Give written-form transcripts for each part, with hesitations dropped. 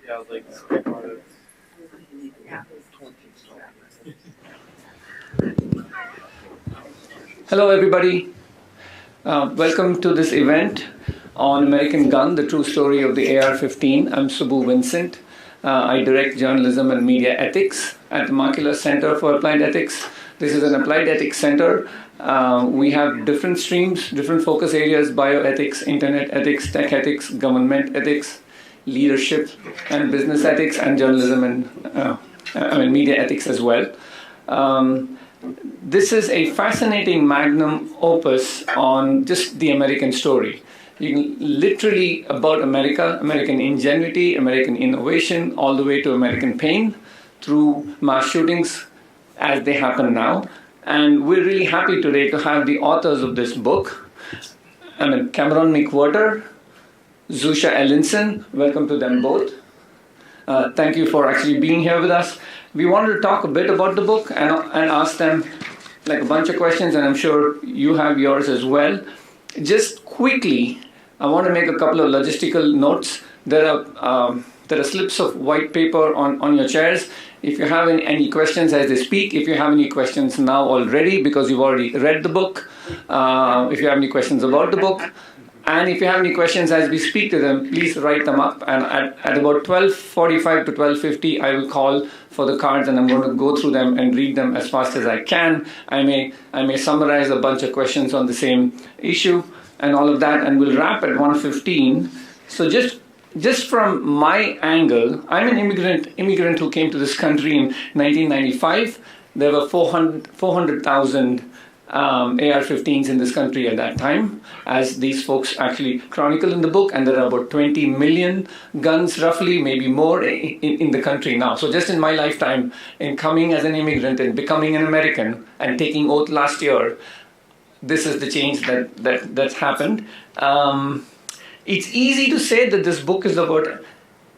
Yeah, like part of. Hello, everybody. Welcome to this event on American Gun, the true story of the AR-15. I'm Subbu Vincent. I direct journalism and media ethics at the Markkula Center for Applied Ethics. This is an applied ethics center. We have different streams, different focus areas: bioethics, internet ethics, tech ethics, government ethics, leadership and business ethics, and journalism and media ethics as well. This is a fascinating magnum opus on just the American story. You can literally about America, American ingenuity, American innovation, all the way to American pain through mass shootings as they happen now. And we're really happy today to have the authors of this book. Cameron McWhirter, Zusha Elinson. Welcome to them both. Thank you for actually being here with us. We wanted to talk a bit about the book and ask them like a bunch of questions, and I'm sure you have yours as well. Just quickly, I want to make a couple of logistical notes. There are slips of white paper on your chairs. If you have any questions as they speak, if you have any questions now already because you've already read the book, if you have any questions about the book, and if you have any questions as we speak to them, please write them up. And at about 12:45 to 12:50, I will call for the cards, and I'm going to go through them and read them as fast as I can. I may summarize a bunch of questions on the same issue and all of that, and we'll wrap at 1:15. So just from my angle, I'm an immigrant who came to this country in 1995. There were 400,000 AR-15s in this country at that time, as these folks actually chronicle in the book, and there are about 20 million guns, roughly, maybe more, in the country now. So just in my lifetime, in coming as an immigrant and becoming an American and taking oath last year, this is the change that's happened. It's easy to say that this book is about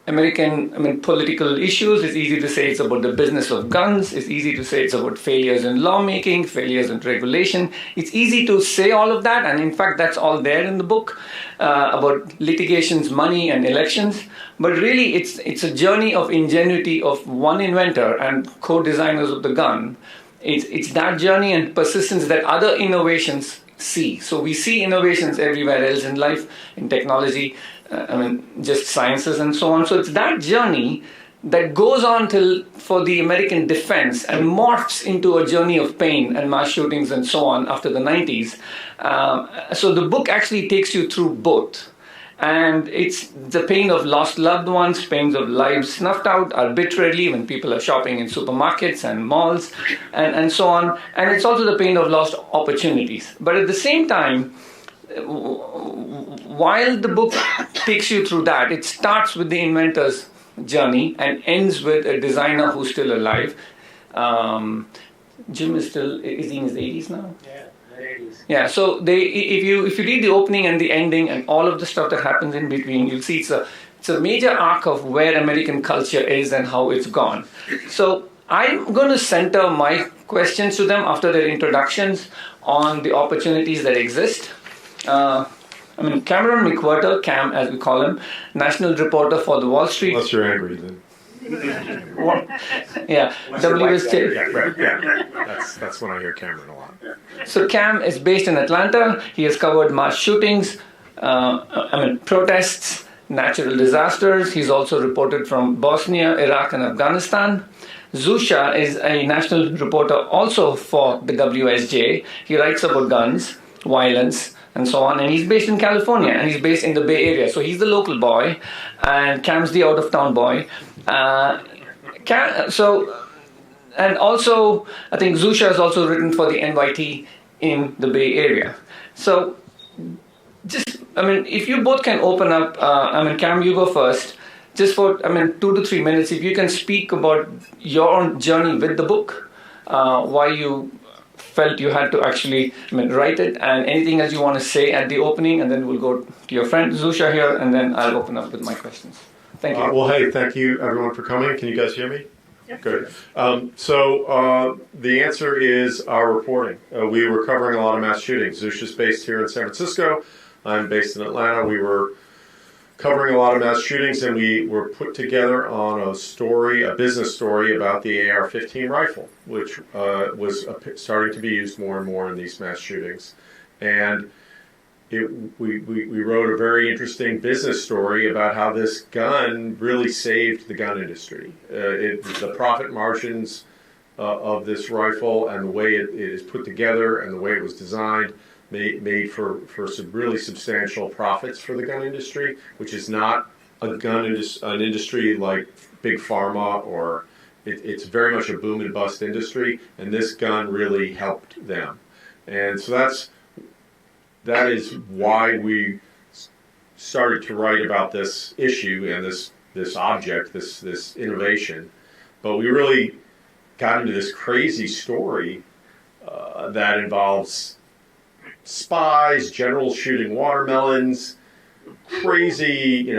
American political issues. It's easy to say it's about the business of guns. It's easy to say it's about failures in lawmaking, failures in regulation. It's easy to say all of that, and in fact, that's all there in the book about litigations, money, and elections. But really, it's a journey of ingenuity of one inventor and co-designers of the gun. It's that journey and persistence that other innovations see. So we see innovations everywhere else in life, in technology, just sciences and so on. So it's that journey that goes on till for the American defense and morphs into a journey of pain and mass shootings and so on after the 90s. So the book actually takes you through both. And it's the pain of lost loved ones, pains of lives snuffed out arbitrarily when people are shopping in supermarkets and malls and so on. And it's also the pain of lost opportunities. But at the same time, while the book takes you through that, it starts with the inventor's journey and ends with a designer who's still alive. Jim is he in his 80s now? Yeah. 80s. Yeah, so if you read the opening and the ending and all of the stuff that happens in between, you'll see it's a major arc of where American culture is and how it's gone. So I'm going to center my questions to them after their introductions on the opportunities that exist. Cameron McWhirter, Cam as we call him, national reporter for the Wall Street. Unless you're angry, then. Yeah, WSJ. Yeah, right, yeah. That's when I hear Cameron a lot. So Cam is based in Atlanta. He has covered mass shootings, protests, natural disasters. He's also reported from Bosnia, Iraq, and Afghanistan. Zusha is a national reporter also for the WSJ. He writes about guns, violence, and so on. And he's based in California, and he's based in the Bay Area. So he's the local boy, and Cam's the out-of-town boy. And also, I think Zusha has also written for the NYT in the Bay Area. So, if you both can open up, Cam, you go first. Just for, 2 to 3 minutes, if you can speak about your own journey with the book, why you felt you had to actually write it, and anything else you want to say at the opening, and then we'll go to your friend Zusha here, and then I'll open up with my questions. Thank you. Well, hey, thank you everyone for coming. Can you guys hear me? Yep. Good. So the answer is our reporting. We were covering a lot of mass shootings. Zusha's based here in San Francisco. I'm based in Atlanta. We were covering a lot of mass shootings, and we were put together on a business story about the AR-15 rifle, which was starting to be used more and more in these mass shootings. And we wrote a very interesting business story about how this gun really saved the gun industry. The profit margins of this rifle and the way it is put together and the way it was designed made for some really substantial profits for the gun industry, which is not an industry like big pharma, or it's very much a boom and bust industry, and this gun really helped them. And so that is why we started to write about this issue and this object, this innovation. But we really got into this crazy story that involves spies, generals shooting watermelons, crazy,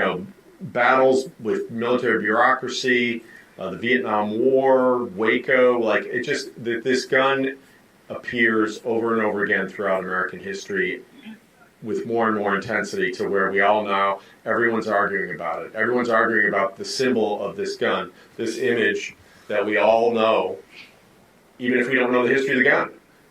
battles with military bureaucracy, the Vietnam War, Waco. This gun appears over and over again throughout American history with more and more intensity, to where we all know everyone's arguing about it. Everyone's arguing about the symbol of this gun, this image that we all know, even if we don't know the history of the gun.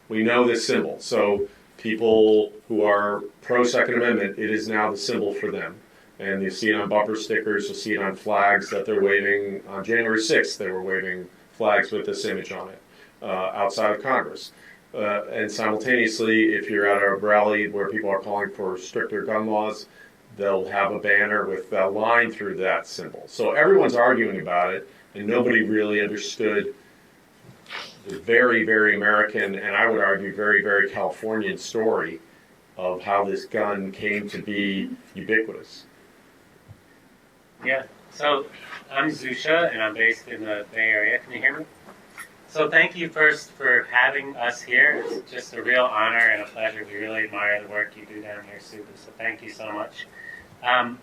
We know this symbol. So people who are pro-Second Amendment, it is now the symbol for them. And you see it on bumper stickers, you'll see it on flags that they're waving. On January 6th, they were waving flags with this image on it outside of Congress. And simultaneously, if you're at a rally where people are calling for stricter gun laws, they'll have a banner with a line through that symbol. So everyone's arguing about it, and nobody really understood the very, very American, and I would argue very, very Californian story of how this gun came to be ubiquitous. Yeah, so I'm Zusha, and I'm based in the Bay Area. Can you hear me? So thank you first for having us here. It's just a real honor and a pleasure. We really admire the work you do down here, Subbu, so thank you so much. I'm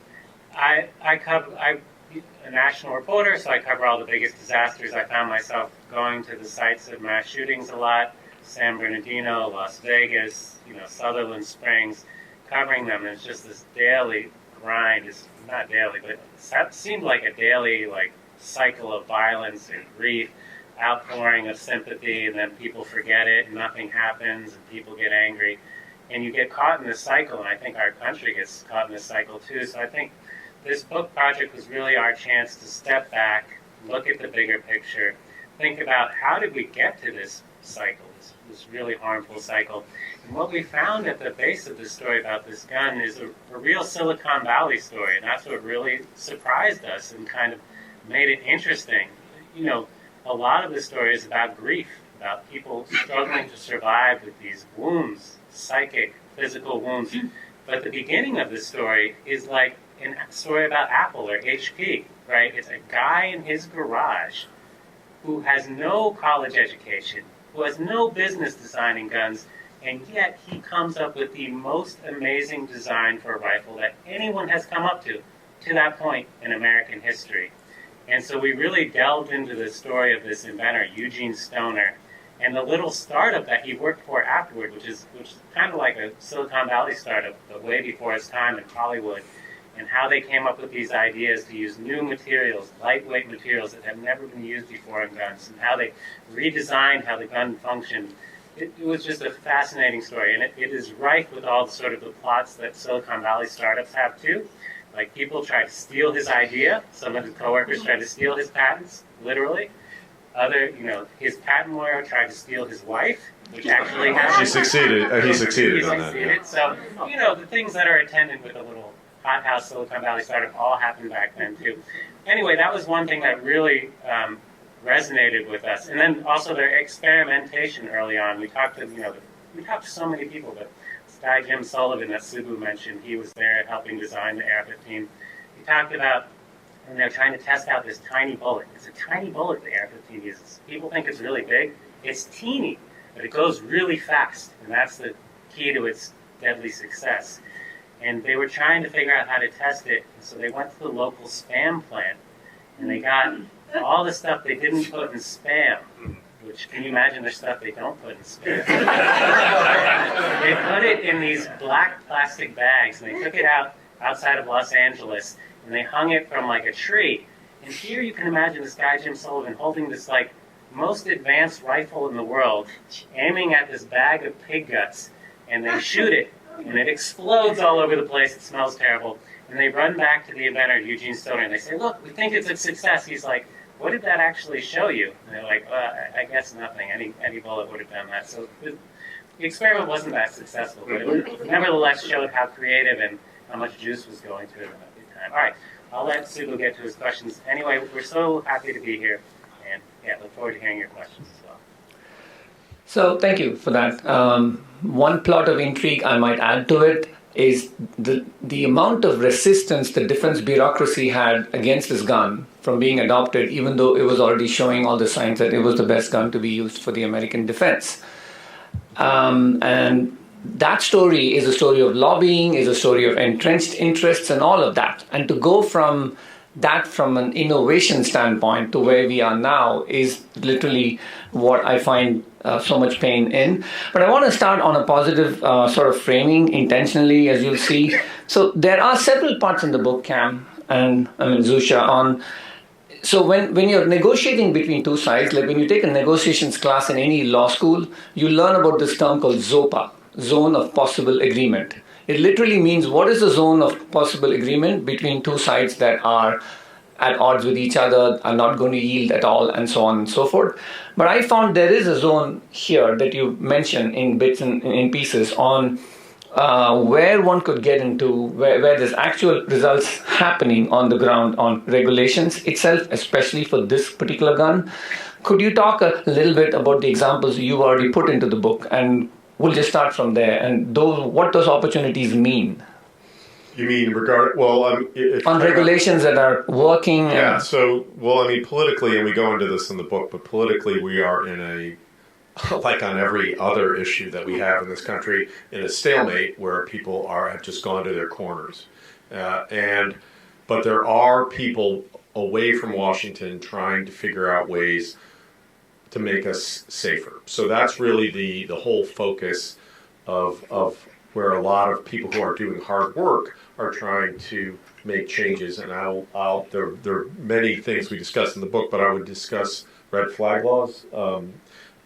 a national reporter, so I cover all the biggest disasters. I found myself going to the sites of mass shootings a lot, San Bernardino, Las Vegas, Sutherland Springs, covering them. And it's just this daily grind. It's not daily, but it seemed like a daily cycle of violence and grief, outpouring of sympathy, and then people forget it and nothing happens and people get angry. And you get caught in this cycle, and I think our country gets caught in this cycle too. So I think this book project was really our chance to step back, look at the bigger picture, think about how did we get to this cycle, this really harmful cycle. And what we found at the base of this story about this gun is a real Silicon Valley story, and that's what really surprised us and kind of made it interesting. A lot of the story is about grief, about people struggling to survive with these wounds, psychic, physical wounds. But the beginning of this story is like a story about Apple or HP, right? It's a guy in his garage who has no college education, who has no business designing guns, and yet he comes up with the most amazing design for a rifle that anyone has come up to that point in American history. And so we really delved into the story of this inventor, Eugene Stoner, and the little startup that he worked for afterward, which is kind of like a Silicon Valley startup, but way before his time in Hollywood, and how they came up with these ideas to use new materials, lightweight materials that have never been used before in guns, and how they redesigned how the gun functioned. It was just a fascinating story, and it is rife with all the plots that Silicon Valley startups have too. Like people tried to steal his idea. Some of his coworkers tried to steal his patents, literally. His patent lawyer tried to steal his wife, which actually happened. He succeeded on that. Yeah. So, the things that are attended with a little hothouse Silicon Valley startup all happened back then too. Anyway, that was one thing that really resonated with us. And then also their experimentation early on. We talked to so many people, but this guy Jim Sullivan that Subbu mentioned, he was there helping design the AR-15. He talked about when they're trying to test out this tiny bullet. It's a tiny bullet the AR-15 uses. People think it's really big. It's teeny, but it goes really fast, and that's the key to its deadly success. And they were trying to figure out how to test it, so they went to the local Spam plant, and they got all the stuff they didn't put in Spam, which, can you imagine the stuff they don't put in Spam? They put it in these black plastic bags, and they took it out, outside of Los Angeles, and they hung it from like a tree. And here you can imagine this guy, Jim Sullivan, holding this like most advanced rifle in the world, aiming at this bag of pig guts, and they shoot it, and it explodes all over the place. It smells terrible. And they run back to the inventor, Eugene Stoner, and they say, look, we think it's a success. He's like, what did that actually show you? And they're like, I guess nothing. Any bullet would have done that. So the experiment wasn't that successful, but it nevertheless showed how creative and how much juice was going through them at the time. All right, I'll let Subbu get to his questions. Anyway, we're so happy to be here, and yeah, look forward to hearing your questions as well. So thank you for that. One plot of intrigue I might add to it is the amount of resistance the defense bureaucracy had against this gun from being adopted, even though it was already showing all the signs that it was the best gun to be used for the American defense. And that story is a story of lobbying, is a story of entrenched interests and all of that. And to go from that from an innovation standpoint to where we are now is literally what I find so much pain in. But I want to start on a positive sort of framing intentionally, as you'll see. So there are several parts in the book, Cam and Zusha, on. So when you're negotiating between two sides, like when you take a negotiations class in any law school, you learn about this term called ZOPA, Zone of Possible Agreement. It literally means what is the zone of possible agreement between two sides that are at odds with each other, are not going to yield at all, and so on and so forth. But I found there is a zone here that you mentioned in bits and in pieces on where one could get into, where there's actual results happening on the ground on regulations itself, especially for this particular gun. Could you talk a little bit about the examples you've already put into the book? And we'll just start from there, and what those opportunities mean. You mean on regulations that are working? Yeah. Politically, and we go into this in the book, but politically, we are in like on every other issue that we have in this country, in a stalemate where people have just gone to their corners, but there are people away from Washington trying to figure out ways to make us safer. So that's really the whole focus of where a lot of people who are doing hard work are trying to make changes. And there are many things we discuss in the book, but I would discuss red flag laws.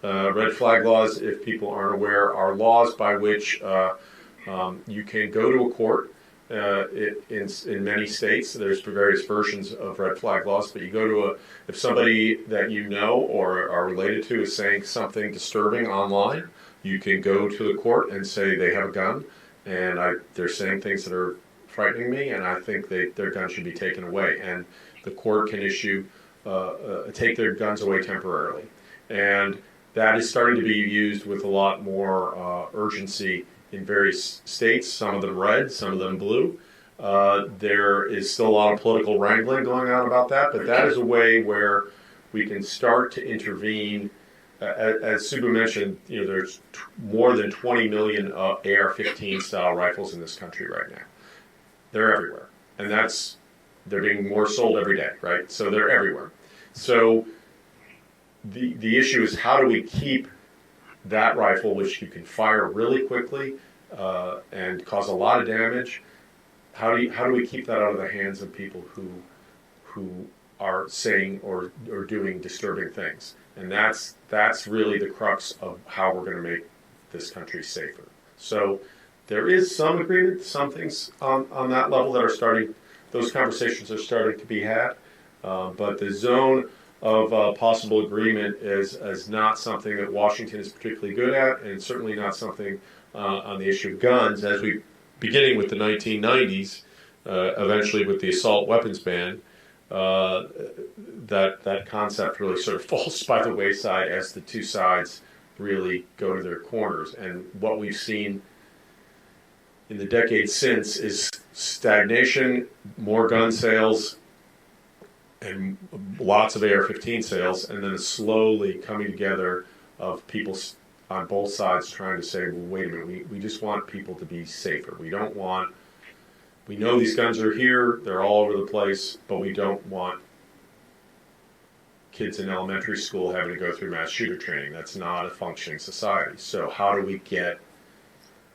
Red flag laws, if people aren't aware, are laws by which you can go to a court. In many states, there's various versions of red flag laws, but you go to if somebody that you know or are related to is saying something disturbing online, you can go to the court and say they have a gun, and they're saying things that are frightening me, and I think their gun should be taken away. And the court can take their guns away temporarily. And that is starting to be used with a lot more urgency in various states, some of them red, some of them blue. There is still a lot of political wrangling going on about that, but that is a way where we can start to intervene. As Subbu mentioned, there's more than 20 million AR-15 style rifles in this country right now. They're everywhere, and they're being more sold every day, right? So they're everywhere. So the issue is, how do we keep that rifle, which you can fire really quickly and cause a lot of damage? How do we keep that out of the hands of people who are saying or doing disturbing things? And that's really the crux of how we're going to make this country safer. So there is some agreement, some things on that level that are starting. Those conversations are starting to be had, but the zone of possible agreement is not something that Washington is particularly good at, and certainly not something on the issue of guns, as we, beginning with the 1990s, eventually with the assault weapons ban, that concept really sort of falls by the wayside as the two sides really go to their corners. And what we've seen in the decades since is stagnation, more gun sales, and lots of AR-15 sales, and then a slowly coming together of people on both sides trying to say, well, wait a minute, we just want people to be safer. We know these guns are here, they're all over the place, but we don't want kids in elementary school having to go through mass shooter training. That's not a functioning society. So how do we get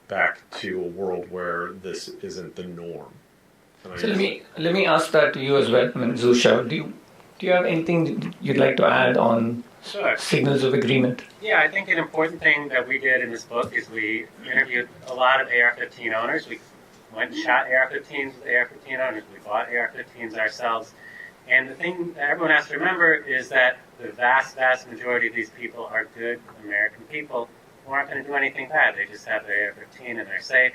back to a world where this isn't the norm? And I So use let me ask that to you as well, I mean, Zusha. Do you have anything you'd like to add on Sure. signals of agreement? Yeah, I think an important thing that we did in this book is we interviewed a lot of AR-15 owners. We went and shot AR-15s with AR-15 owners. We bought AR-15s ourselves. And the thing that everyone has to remember is that the vast, vast majority of these people are good American people who aren't going to do anything bad. They just have their AR-15 and they're safe.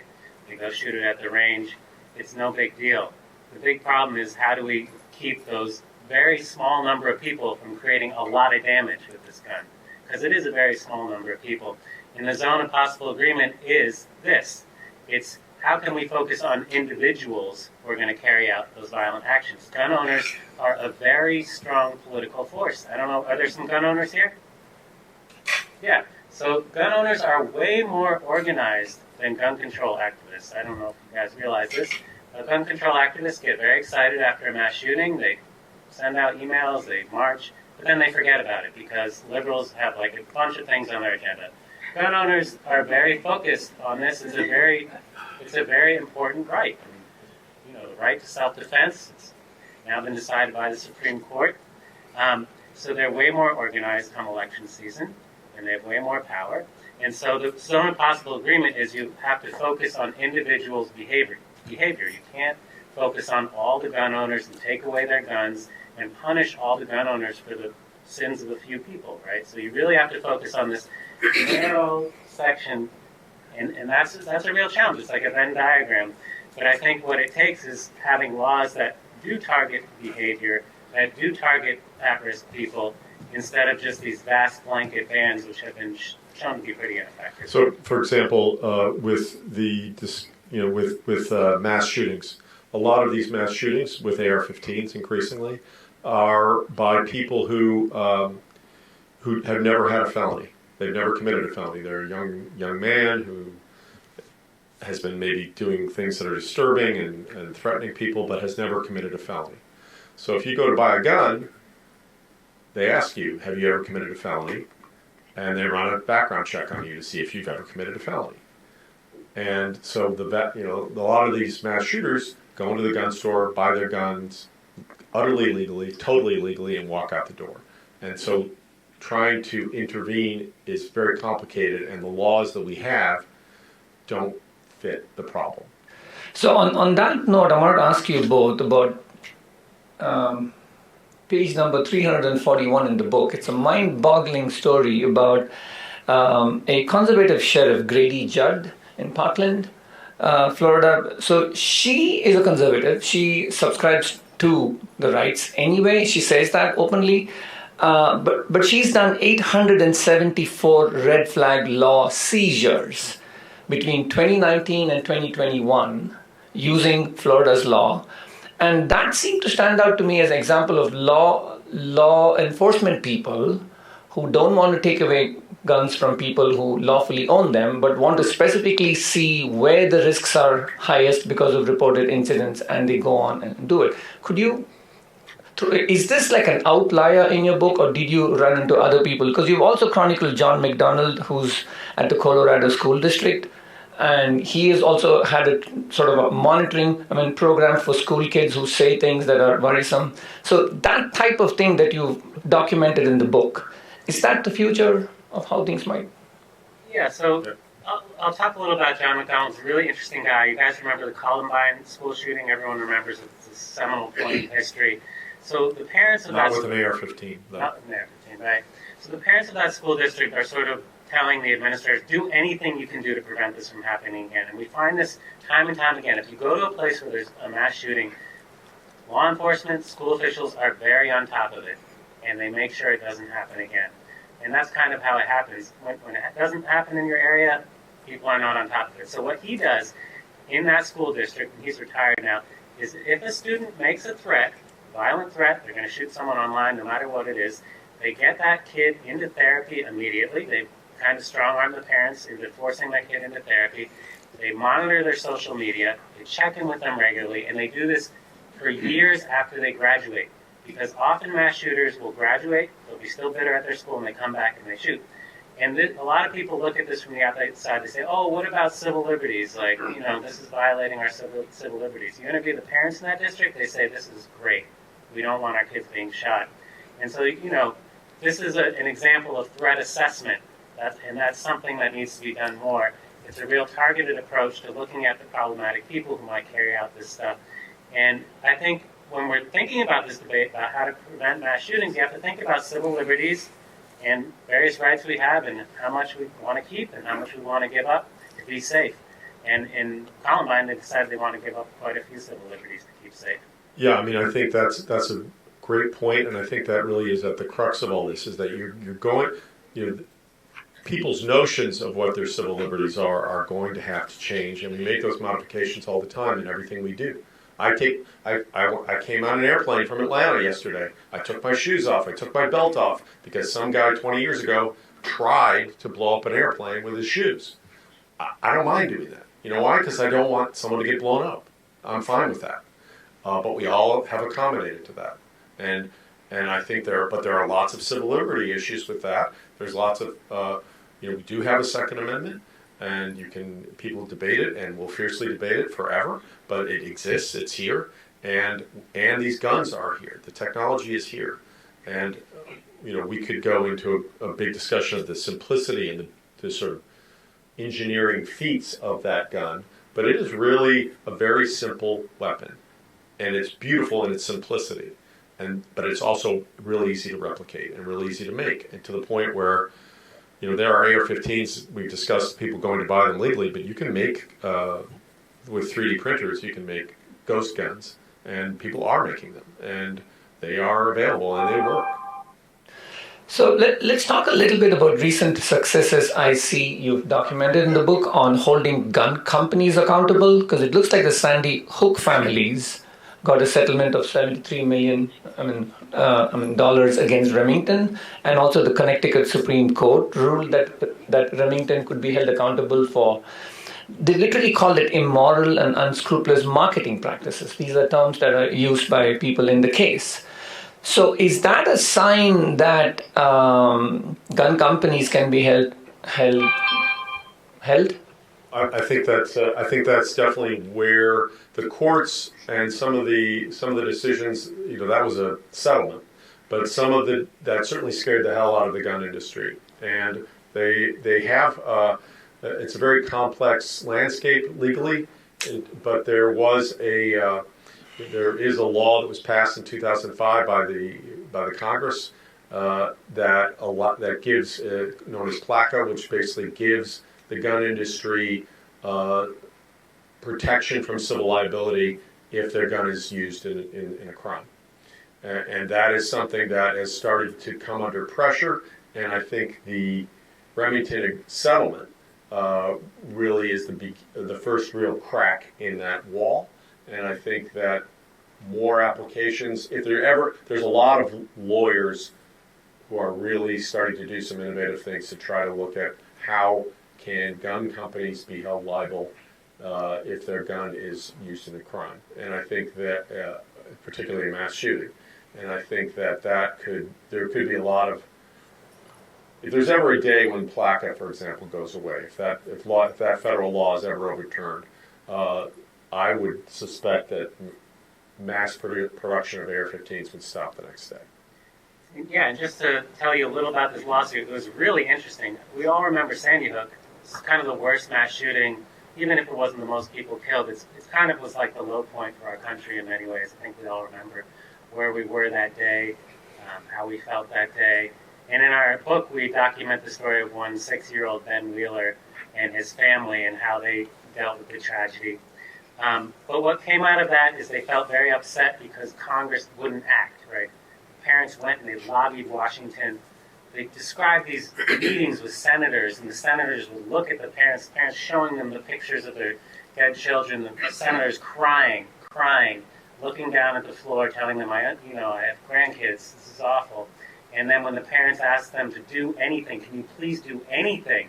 They go shoot it at the range. It's no big deal. The big problem is how do we keep those very small number of people from creating a lot of damage with this gun? Because it is a very small number of people. And the zone of possible agreement is this. It's how can we focus on individuals who are going to carry out those violent actions? Gun owners are a very strong political force. I don't know, are there some gun owners here? Yeah. So gun owners are way more organized than gun control activists. I don't know if you guys realize this. Gun control activists get very excited after a mass shooting. They send out emails, they march, but then they forget about it because liberals have like a bunch of things on their agenda. Gun owners are very focused on this. It's a very important right. I mean, the right to self-defense. It's now been decided by the Supreme Court. So they're way more organized come election season, and they have way more power. And so the zone of possible agreement is you have to focus on individuals' behavior. You can't focus on all the gun owners and take away their guns and punish all the gun owners for the sins of a few people, right? So you really have to focus on this narrow section, and that's a real challenge. It's like a Venn diagram. But I think what it takes is having laws that do target behavior, that do target at-risk people, instead of just these vast blanket bans, which have been shown to be pretty ineffective. So, for example, with mass shootings, a lot of these mass shootings with AR-15s increasingly are by people who have never had a felony. They've never committed a felony. They're a young man who has been maybe doing things that are disturbing and threatening people, but has never committed a felony. So if you go to buy a gun, they ask you, have you ever committed a felony? And they run a background check on you to see if you've ever committed a felony. And so a lot of these mass shooters go into the gun store, buy their guns utterly legally, totally legally, and walk out the door. And so trying to intervene is very complicated, and the laws that we have don't fit the problem. So on that note, I want to ask you both about page number 341 in the book. It's a mind-boggling story about a conservative sheriff, Grady Judd, in Parkland, Florida. So she is a conservative. She subscribes to the rights anyway. She says that openly. But she's done 874 red flag law seizures between 2019 and 2021 using Florida's law. And that seemed to stand out to me as an example of law enforcement people who don't want to take away guns from people who lawfully own them, but want to specifically see where the risks are highest because of reported incidents, and they go on and do it. Is this like an outlier in your book, or did you run into other people? Because you've also chronicled John McDonald, who's at the Colorado School District, and he has also had a sort of a monitoring program for school kids who say things that are worrisome. So that type of thing that you've documented in the book, is that the future of how things might? Yeah, so I'll talk a little about John McDonald. He's a really interesting guy. You guys remember the Columbine school shooting? Everyone remembers it's a seminal point in history. So the parents of Not with an AR-15. Not with an AR-15, right. So the parents of that school district are sort of telling the administrators, do anything you can do to prevent this from happening again. And we find this time and time again. If you go to a place where there's a mass shooting, law enforcement, school officials are very on top of it, and they make sure it doesn't happen again. And that's kind of how it happens. When it doesn't happen in your area, people are not on top of it. So what he does in that school district, and he's retired now, is if a student makes a threat, violent threat, they're going to shoot someone online no matter what it is, they get that kid into therapy immediately. They kind of strong-arm the parents into forcing that kid into therapy. They monitor their social media, they check in with them regularly, and they do this for years after they graduate. Because often mass shooters will graduate, they'll be still bitter at their school, and they come back and they shoot. And a lot of people look at this from the outside. They say, "Oh, what about civil liberties? Like, this is violating our civil liberties." You interview the parents in that district, they say, "This is great. We don't want our kids being shot." And so, this is an example of threat assessment, and that's something that needs to be done more. It's a real targeted approach to looking at the problematic people who might carry out this stuff. And I think when we're thinking about this debate about how to prevent mass shootings, you have to think about civil liberties and various rights we have and how much we want to keep and how much we want to give up to be safe. And in Columbine, they decided they want to give up quite a few civil liberties to keep safe. Yeah, I mean, I think that's a great point, and I think that really is at the crux of all this, is that you're going, people's notions of what their civil liberties are going to have to change, and we make those modifications all the time in everything we do. I came on an airplane from Atlanta yesterday. I took my shoes off. I took my belt off because some guy 20 years ago tried to blow up an airplane with his shoes. I don't mind doing that. You know why? Because I don't want someone to get blown up. I'm fine with that. But we all have accommodated to that. And I think there are lots of civil liberty issues with that. There's lots of, we do have a Second Amendment. And people debate it, and will fiercely debate it forever. But it exists; it's here, and these guns are here. The technology is here, and we could go into a big discussion of the simplicity and the sort of engineering feats of that gun. But it is really a very simple weapon, and it's beautiful in its simplicity, but it's also really easy to replicate and really easy to make, and to the point where. There are AR-15s, we've discussed people going to buy them legally, but you can make, with 3D printers, you can make ghost guns, and people are making them, and they are available, and they work. So let's talk a little bit about recent successes I see you've documented in the book on holding gun companies accountable, because it looks like the Sandy Hook families got a settlement of $73 million dollars against Remington, and also the Connecticut Supreme Court ruled that Remington could be held accountable for. They literally called it immoral and unscrupulous marketing practices. These are terms that are used by people in the case. So, is that a sign that gun companies can be held? I think that's definitely where the courts and some of the decisions, that was a settlement, but that certainly scared the hell out of the gun industry, and they have it's a very complex landscape legally, but there is a law that was passed in 2005 by the Congress that gives known as PLACA, which basically gives the gun industry protection from civil liability if their gun is used in a crime. And that is something that has started to come under pressure, and I think the Remington settlement really is the first real crack in that wall. And I think that more applications, there's a lot of lawyers who are really starting to do some innovative things to try to look at how can gun companies be held liable if their gun is used in a crime. And I think that, particularly a mass shooting, and I think that there could be a lot of, if there's ever a day when PLACA, for example, goes away, if that federal law is ever overturned, I would suspect that mass production of AR-15s would stop the next day. Yeah, and just to tell you a little about this lawsuit, it was really interesting. We all remember Sandy Hook. It's kind of the worst mass shooting, even if it wasn't the most people killed. It kind of was like the low point for our country in many ways. I think we all remember where we were that day, how we felt that day. And in our book, we document the story of one 6-year-old Ben Wheeler and his family and how they dealt with the tragedy. But what came out of that is they felt very upset because Congress wouldn't act, right? Parents went and they lobbied Washington. They described these meetings with senators, and the senators would look at the parents showing them the pictures of their dead children, the senators crying, looking down at the floor, telling them, I have grandkids, this is awful. And then when the parents asked them to do anything, can you please do anything?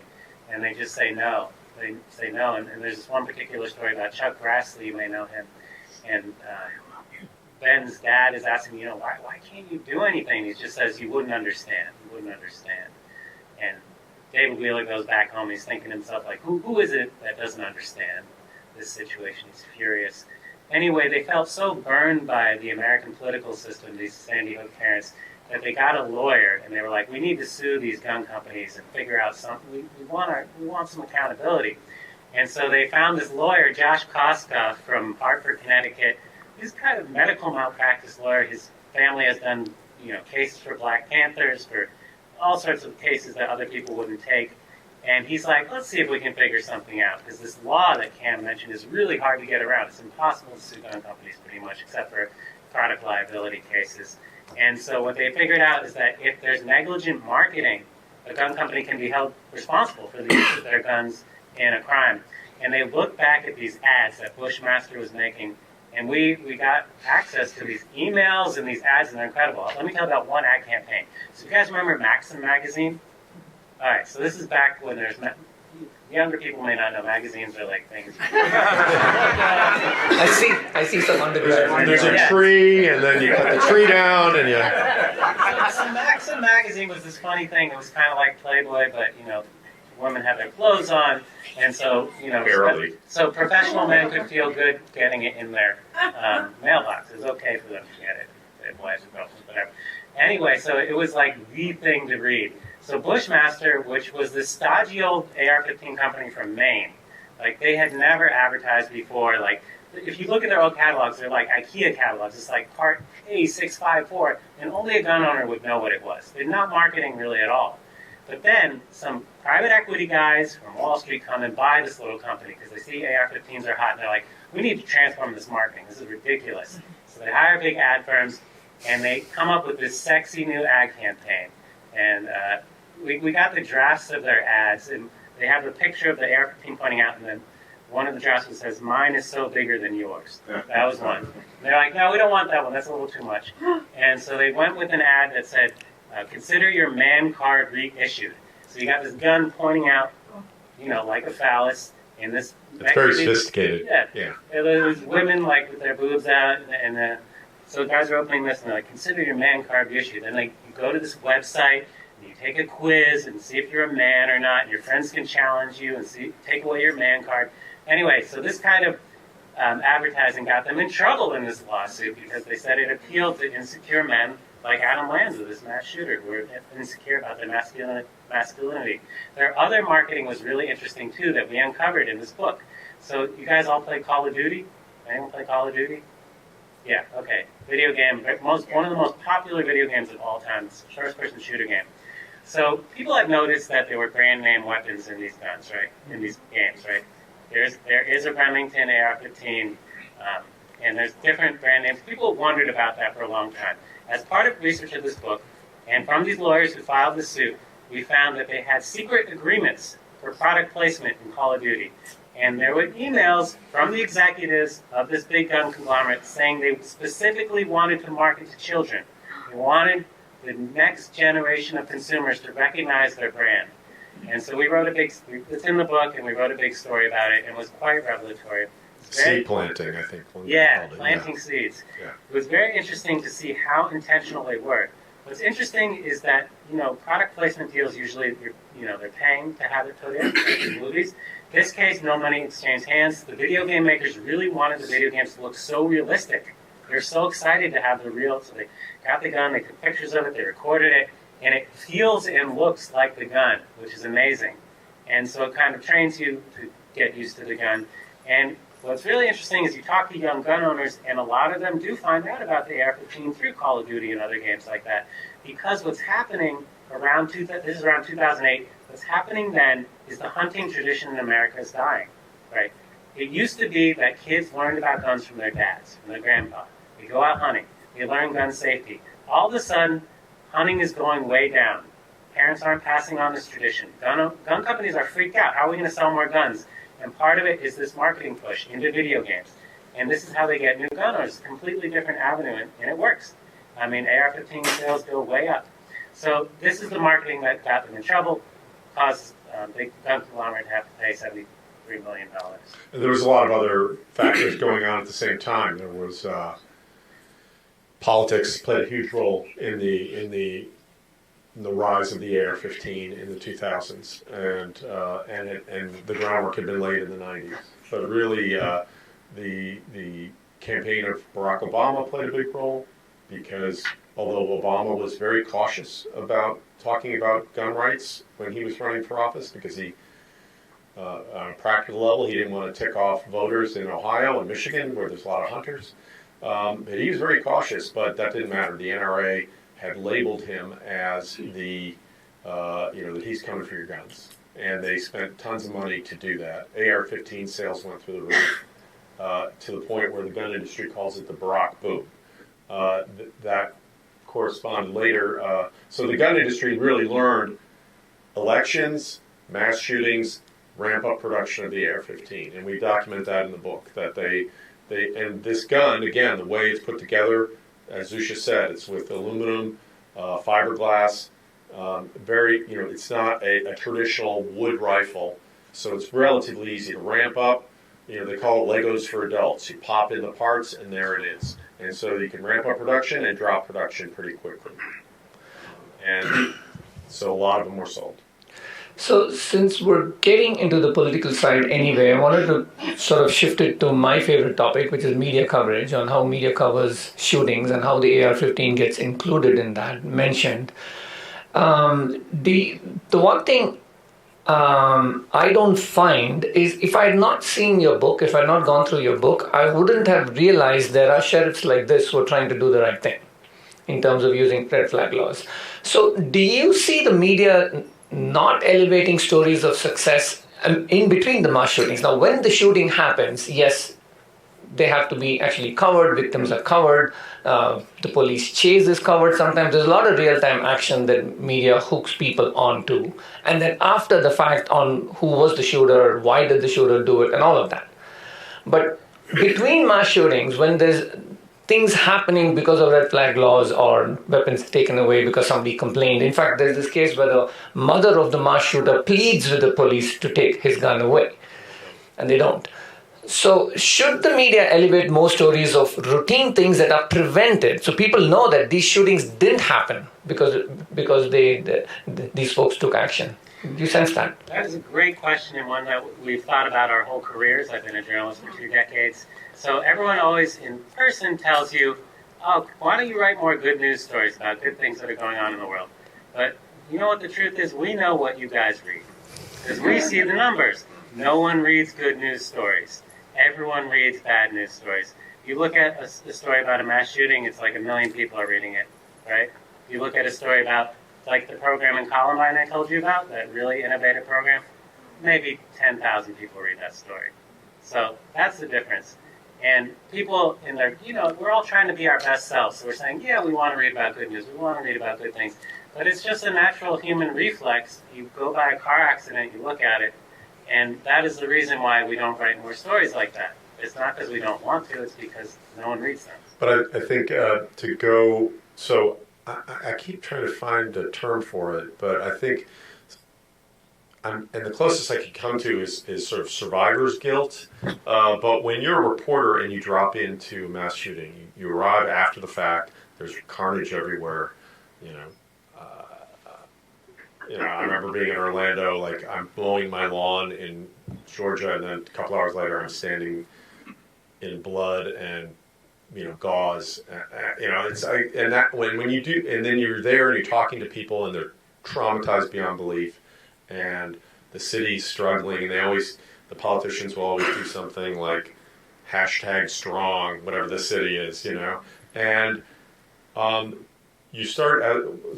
And they just say no. They say no. And there's this one particular story about Chuck Grassley, you may know him. And Ben's dad is asking, why can't you do anything? He just says, you wouldn't understand. And David Wheeler goes back home and he's thinking to himself, like, who is it that doesn't understand this situation? He's furious. Anyway, they felt so burned by the American political system, these Sandy Hook parents, that they got a lawyer and they were like, we need to sue these gun companies and figure out something. We want some accountability. And so they found this lawyer, Josh Koskoff from Hartford, Connecticut. He's kind of medical malpractice lawyer. His family has done, cases for Black Panthers, for all sorts of cases that other people wouldn't take. And he's like, let's see if we can figure something out, because this law that Cam mentioned is really hard to get around. It's impossible to sue gun companies pretty much, except for product liability cases. And so what they figured out is that if there's negligent marketing, a gun company can be held responsible for the use of their guns in a crime. And they looked back at these ads that Bushmaster was making, and we got access to these emails and these ads, and they're incredible. Let me tell you about one ad campaign. So you guys remember Maxim magazine? All right, so this is back when there's younger people may not know magazines are like things. I see some underground. There's a tree, and then you cut the tree down, and you. So Maxim magazine was this funny thing. It was kind of like Playboy, but women have their clothes on, and so Barely. So professional men could feel good getting it in their mailbox. It was okay for them to get it. Their wives or girlfriends, whatever. Anyway, so it was like the thing to read. So Bushmaster, which was this stodgy old AR-15 company from Maine, like they had never advertised before. Like if you look at their old catalogs, they're like IKEA catalogs. It's like part A654, and only a gun owner would know what it was. They're not marketing really at all. But then some private equity guys from Wall Street come and buy this little company because they see AR-15s are hot, and they're like, we need to transform this marketing. This is ridiculous. So they hire big ad firms, and they come up with this sexy new ad campaign. And we got the drafts of their ads, and they have a picture of the AR-15 pointing out, and then one of the drafts says, mine is so bigger than yours. That was one. And they're like, no, we don't want that one. That's a little too much. And so they went with an ad that said, consider your man card reissued. So you got this gun pointing out, like a phallus, in this. It's very sophisticated. Yeah. There's women like with their boobs out, and so guys are opening this, and they're like, consider your man card reissued. Then you go to this website, and you take a quiz and see if you're a man or not. And your friends can challenge you and take away your man card. Anyway, so this kind of advertising got them in trouble in this lawsuit because they said it appealed to insecure men like Adam Lanza, this mass shooter, who were insecure about their masculinity. Their other marketing was really interesting, too, that we uncovered in this book. So you guys all play Call of Duty? Anyone play Call of Duty? Yeah, okay. Video game, one of the most popular video games of all time. It's a first-person shooter game. So people have noticed that there were brand-name weapons in these guns, right? In these games, right? There is a Remington AR-15, and there's different brand names. People wondered about that for a long time. As part of research of this book, and from these lawyers who filed the suit, we found that they had secret agreements for product placement in Call of Duty. And there were emails from the executives of this big gun conglomerate saying they specifically wanted to market to children. They wanted the next generation of consumers to recognize their brand. And so we wrote it's in the book, and we wrote a big story about it, and it was quite revelatory. Seed planting, I think. Planting seeds. Yeah. It was very interesting to see how intentional they were. What's interesting is that, product placement deals usually, they're paying to have it put in movies. This case, no money exchanged hands. The video game makers really wanted the video games to look so realistic. They're so excited to have the real, so they got the gun, they took pictures of it, they recorded it, and it feels and looks like the gun, which is amazing. And so it kind of trains you to get used to the gun. And what's really interesting is you talk to young gun owners, and a lot of them do find out about the AR-15 through Call of Duty and other games like that. Because what's happening this is around 2008, what's happening then is the hunting tradition in America is dying, right? It used to be that kids learned about guns from their dads, from their grandpa. They go out hunting. They learn gun safety. All of a sudden, hunting is going way down. Parents aren't passing on this tradition. Gun companies are freaked out. How are we going to sell more guns? And part of it is this marketing push into video games. And this is how they get new gun owners. Completely different avenue, and it works. I mean, AR-15 sales go way up. So this is the marketing that got them in trouble, caused big gun conglomerate to have to pay $73 million. And there was a lot of other factors going on at the same time. There was politics played a huge role in the the rise of the AR-15 in the 2000s, and the groundwork had been laid in the 90s. But really, the campaign of Barack Obama played a big role, because although Obama was very cautious about talking about gun rights when he was running for office, because he, on a practical level, he didn't want to tick off voters in Ohio and Michigan, where there's a lot of hunters. But he was very cautious, but that didn't matter. The NRA had labeled him as the, that he's coming for your guns. And they spent tons of money to do that. AR-15 sales went through the roof, to the point where the gun industry calls it the Barack boom. That corresponded later. So the gun industry really learned elections, mass shootings, ramp up production of the AR-15. And we document that in the book, that and this gun, again, the way it's put together, as Zusha said, it's with aluminum, fiberglass, it's not a traditional wood rifle, so it's relatively easy to ramp up. They call it Legos for adults. You pop in the parts, and there it is. And so you can ramp up production and drop production pretty quickly. And so a lot of them were sold. So since we're getting into the political side anyway, I wanted to sort of shift it to my favorite topic, which is media coverage, on how media covers shootings and how the AR-15 gets included in that, mentioned. The one thing I don't find is, if I had not seen your book, if I had not gone through your book, I wouldn't have realized there are sheriffs like this who are trying to do the right thing in terms of using red flag laws. So do you see the media not elevating stories of success in between the mass shootings? Now, when the shooting happens, yes, they have to be actually covered, victims are covered, the police chase is covered. Sometimes there's a lot of real-time action that media hooks people onto. And then after the fact, on who was the shooter, why did the shooter do it, and all of that. But between mass shootings, when there's things happening because of red flag laws or weapons taken away because somebody complained. In fact, there's this case where the mother of the mass shooter pleads with the police to take his gun away, and they don't. So should the media elevate more stories of routine things that are prevented, so people know that these shootings didn't happen because these folks took action? Do you sense that? That is a great question, and one that we've thought about our whole careers. I've been a journalist for 2 decades. So everyone always in person tells you, oh, why don't you write more good news stories about good things that are going on in the world? But you know what the truth is? We know what you guys read, because we see the numbers. No one reads good news stories. Everyone reads bad news stories. You look at a story about a mass shooting, it's like 1 million people are reading it, right? You look at a story about, like the program in Columbine I told you about, that really innovative program, maybe 10,000 people read that story. So that's the difference. And people in their, we're all trying to be our best selves. So we're saying, yeah, we want to read about good news. We want to read about good things. But it's just a natural human reflex. You go by a car accident, you look at it, and that is the reason why we don't write more stories like that. It's not because we don't want to, it's because no one reads them. But I think I keep trying to find a term for it, but I think, and the closest I can come to is sort of survivor's guilt. But when you're a reporter and you drop into a mass shooting, you arrive after the fact. There's carnage everywhere. I remember being in Orlando, like I'm mowing my lawn in Georgia, and then a couple hours later, I'm standing in blood and gauze. And that when you do, and then you're there and you're talking to people, and they're traumatized beyond belief. And the city's struggling, and the politicians will always do something like #strong, whatever the city is, And you start,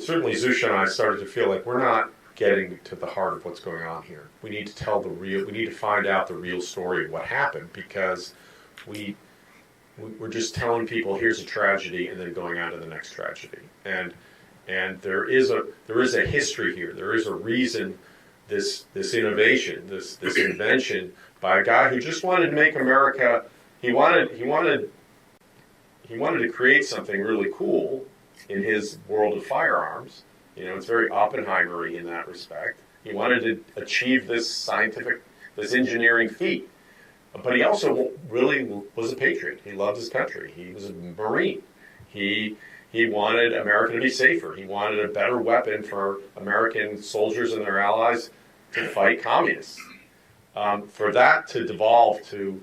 certainly Zusha and I started to feel like we're not getting to the heart of what's going on here. We need to we need to find out the real story of what happened, because we're just telling people here's a tragedy and then going on to the next tragedy. And there is a history here. There is a reason. This innovation, this invention by a guy who just wanted to make America. He wanted to create something really cool in his world of firearms. It's very Oppenheimer-y in that respect. He wanted to achieve this engineering feat, but he also really was a patriot. He loved his country. He was a Marine. He He wanted America to be safer. He wanted a better weapon for American soldiers and their allies to fight communists. For that to devolve to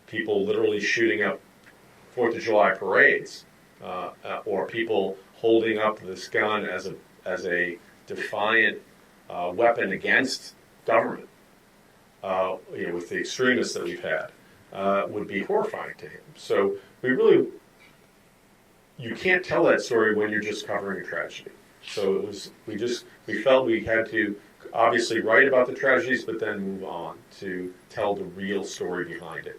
people literally shooting up 4th of July parades, or people holding up this gun as a defiant weapon against government, with the extremists that we've had, would be horrifying to him. So you can't tell that story when you're just covering a tragedy. So we felt we had to obviously write about the tragedies, but then move on to tell the real story behind it.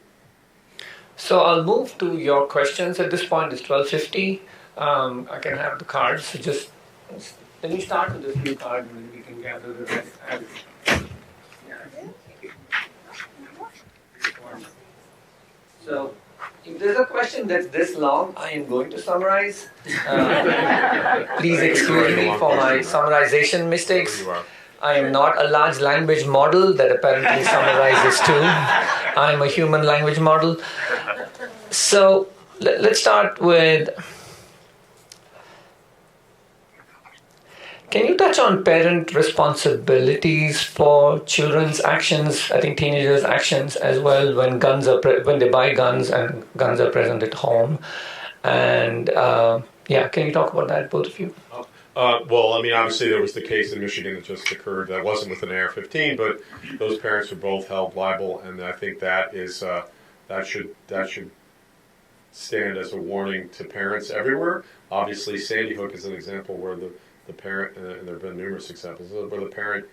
So I'll move to your questions at this point. It's 12:50. I can have the cards. So just let me start with a few cards and we can gather the rest. So if there's a question that's this long, I am going to summarize. Please excuse me for my summarization mistakes. I am not a large language model that apparently summarizes too. I am a human language model. So let's start with, can you touch on parent responsibilities for children's actions, I think teenagers' actions as well, when when they buy guns and guns are present at home? And can you talk about that, both of you? Well, I mean, obviously there was the case in Michigan that just occurred that wasn't with an AR-15, but those parents were both held liable, and I think that should stand as a warning to parents everywhere. Obviously, Sandy Hook is an example where the parent, and there have been numerous examples, where the parent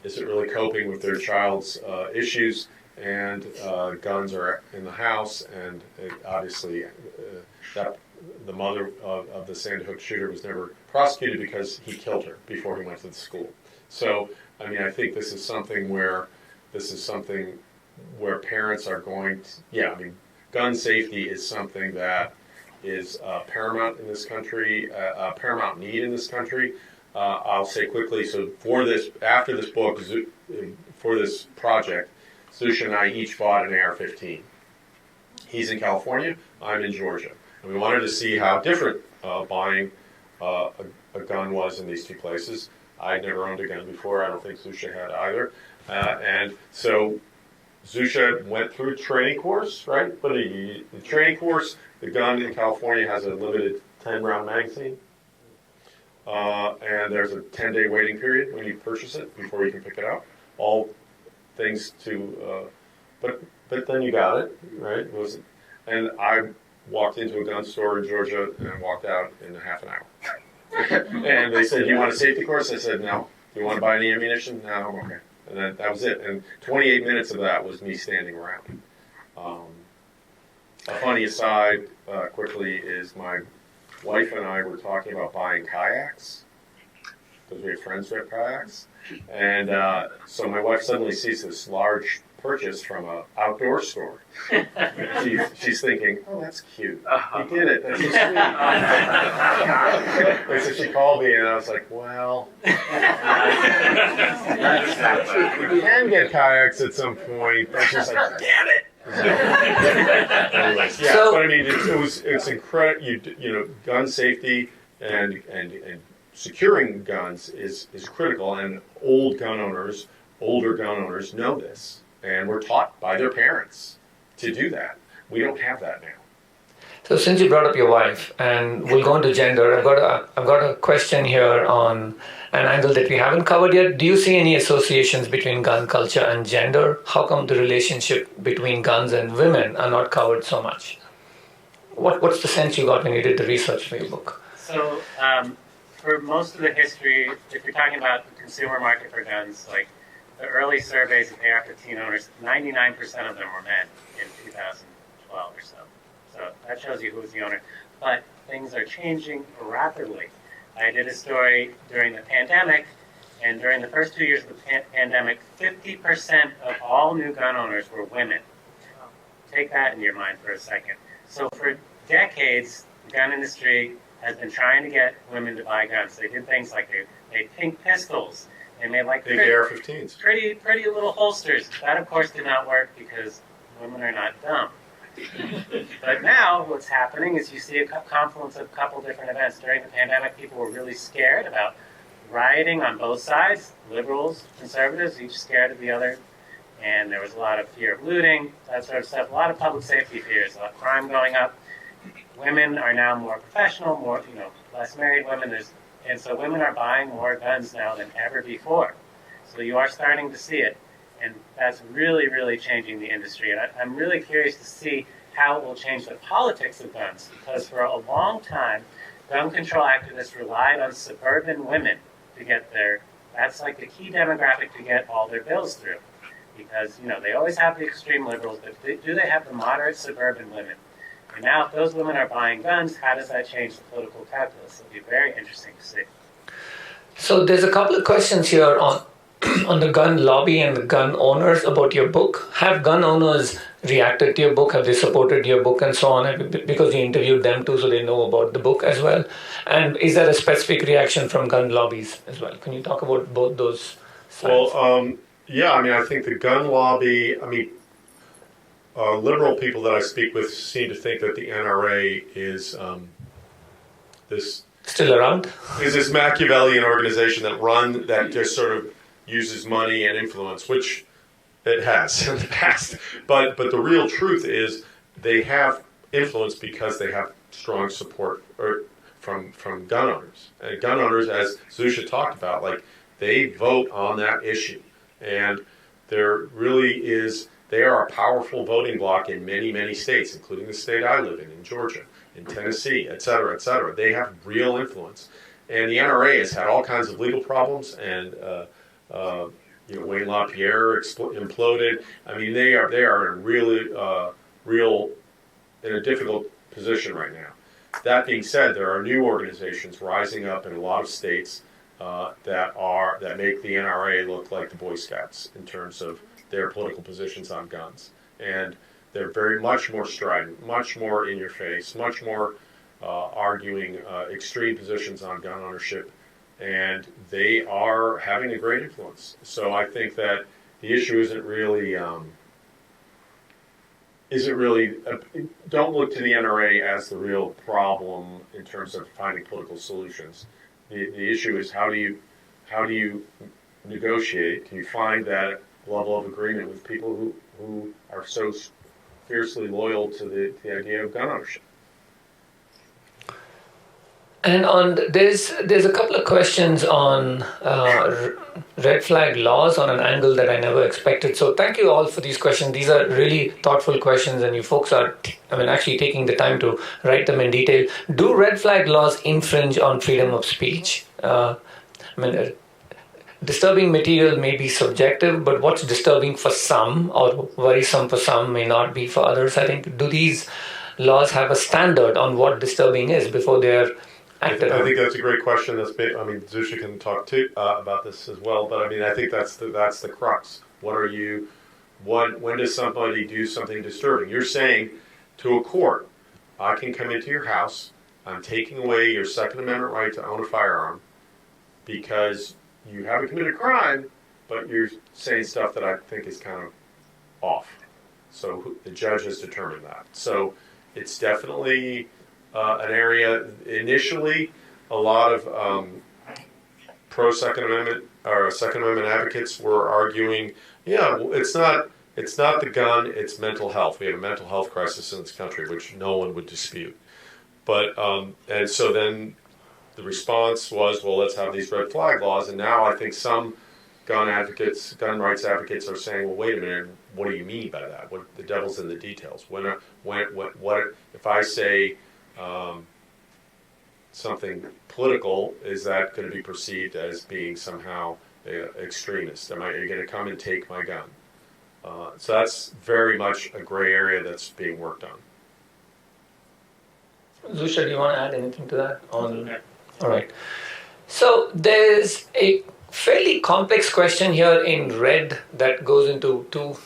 isn't really coping with their child's issues, and guns are in the house, and obviously that the mother of the Sandy Hook shooter was never prosecuted because he killed her before he went to the school. So, I mean, I think this is something where parents are going to, gun safety is something that is paramount in this country, a paramount need in this country. I'll say quickly, so after this book, for this project, Zusha and I each bought an AR-15. He's in California, I'm in Georgia. And we wanted to see how different buying a gun was in these two places. I'd never owned a gun before. I don't think Zusha had either. And so Zusha went through a training course, right? But the training course, the gun in California has a limited 10-round magazine. And there's a 10-day waiting period when you purchase it before you can pick it up. All things to, but then you got it, right? And I walked into a gun store in Georgia and walked out in half an hour. And they said, "Do you want a safety course?" I said, "No." "Do you want to buy any ammunition?" "No." "Okay." And that was it. And 28 minutes of that was me standing around. A funny aside, quickly, is my wife and I were talking about buying kayaks, because we have friends who have kayaks. And so my wife suddenly sees this large purchase from an outdoor store. She's thinking, "Oh, that's cute. He did it. That's so sweet." And so she called me, and I was like, "Well, we can get kayaks at some point." But she's like, "Damn it!" Anyways, but I mean, it's incredible. Gun safety and securing guns is critical, and older gun owners know this. And we're taught by their parents to do that. We don't have that now. So since you brought up your wife, and we'll go into gender, I've got a question here on an angle that we haven't covered yet. Do you see any associations between gun culture and gender? How come the relationship between guns and women are not covered so much? What's the sense you got when you did the research for your book? So for most of the history, if you're talking about the consumer market for guns, like the early surveys of AR-15 owners, 99% of them were men in 2012 or so. So that shows you who was the owner. But things are changing rapidly. I did a story during the pandemic, and during the first 2 years of the pandemic, 50% of all new gun owners were women. Take that in your mind for a second. So for decades, the gun industry has been trying to get women to buy guns. They did things like they made pink pistols. They made like big AR-15s. Pretty little holsters. That, of course, did not work because women are not dumb. But now what's happening is you see a confluence of a couple different events. During the pandemic, people were really scared about rioting on both sides, liberals, conservatives, each scared of the other. And there was a lot of fear of looting, that sort of stuff, a lot of public safety fears, a lot of crime going up. Women are now more professional, more, less married women. And so women are buying more guns now than ever before. So you are starting to see it. And that's really, really changing the industry. And I'm really curious to see how it will change the politics of guns. Because for a long time, gun control activists relied on suburban women to get that's like the key demographic to get all their bills through. Because, they always have the extreme liberals, but do they have the moderate suburban women? And now if those women are buying guns, how does that change the political calculus? It'll be very interesting to see. So there's a couple of questions here on the gun lobby and the gun owners about your book. Have gun owners reacted to your book? Have they supported your book and so on? Because you interviewed them too, so they know about the book as well. And is there a specific reaction from gun lobbies as well? Can you talk about both those sides? Well, yeah, I think the gun lobby, liberal people that I speak with seem to think that the NRA is this... Still around? Is this Machiavellian organization that just sort of uses money and influence, which it has in the past. But the real truth is they have influence because they have strong support from gun owners. And gun owners, as Zusha talked about, they vote on that issue. And there really is, they are a powerful voting bloc in many, many states, including the state I live in Georgia, in Tennessee, et cetera, et cetera. They have real influence. And the NRA has had all kinds of legal problems, and Wayne LaPierre imploded. They are in in a difficult position right now. That being said, there are new organizations rising up in a lot of states that make the NRA look like the Boy Scouts in terms of their political positions on guns, and they're very much more strident, much more in your face, much more arguing extreme positions on gun ownership, and they are having a great influence. So I think that the issue isn't really don't look to the NRA as the real problem in terms of finding political solutions. The issue is how do you negotiate? Can you find that level of agreement with people who are so fiercely loyal to the idea of gun ownership? And there's a couple of questions on red flag laws on an angle that I never expected. So thank you all for these questions. These are really thoughtful questions, and you folks are, actually taking the time to write them in detail. Do red flag laws infringe on freedom of speech? Disturbing material may be subjective, but what's disturbing for some or worrisome for some may not be for others. I think, do these laws have a standard on what disturbing is before they're acted on? I think that's a great question. Zusha can talk too about this as well, but I think that's the crux. When does somebody do something disturbing? You're saying to a court, I can come into your house, I'm taking away your Second Amendment right to own a firearm because you haven't committed a crime, but you're saying stuff that I think is kind of off. So the judge has determined that. So it's definitely an area. Initially, a lot of pro-Second Amendment or Second Amendment advocates were arguing, it's not the gun, it's mental health. We have a mental health crisis in this country, which no one would dispute. But and so then the response was, well, let's have these red flag laws. And now I think some gun rights advocates are saying, well, wait a minute, what do you mean by that? What the devil's in the details? What if I say something political, is that going to be perceived as being somehow extremist? Are you going to come and take my gun? So that's very much a gray area that's being worked on. Zusha, do you want to add anything to that? All right. So there's a fairly complex question here in red that goes into two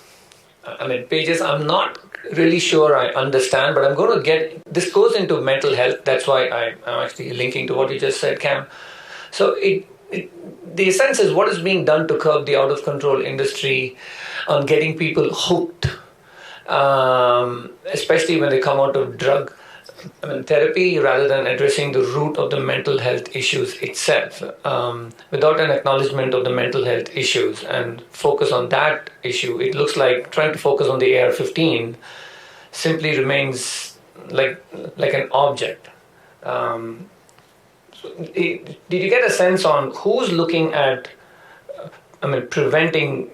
pages. I'm not really sure I understand, but I'm going to this goes into mental health. That's why I'm actually linking to what you just said, Cam. So the sense is what is being done to curb the out-of-control industry on getting people hooked especially when they come out of drug therapy, rather than addressing the root of the mental health issues itself, without an acknowledgement of the mental health issues and focus on that issue. It looks like trying to focus on the AR-15 simply remains like an object. Did you get a sense on who's looking at, preventing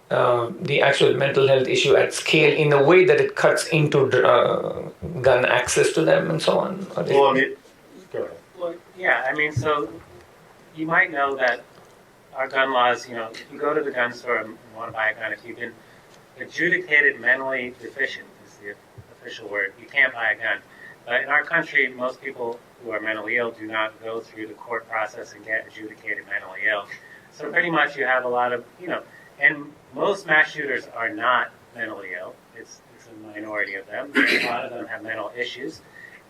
the actual mental health issue at scale in a way that it cuts into gun access to them and so on? Well, go ahead. Well, yeah, so you might know that our gun laws, if you go to the gun store and want to buy a gun, if you've been adjudicated mentally deficient, is the official word, you can't buy a gun. But in our country, most people who are mentally ill do not go through the court process and get adjudicated mentally ill. So pretty much you have a lot of, and most mass shooters are not mentally ill. It's a minority of them. A lot of them have mental issues.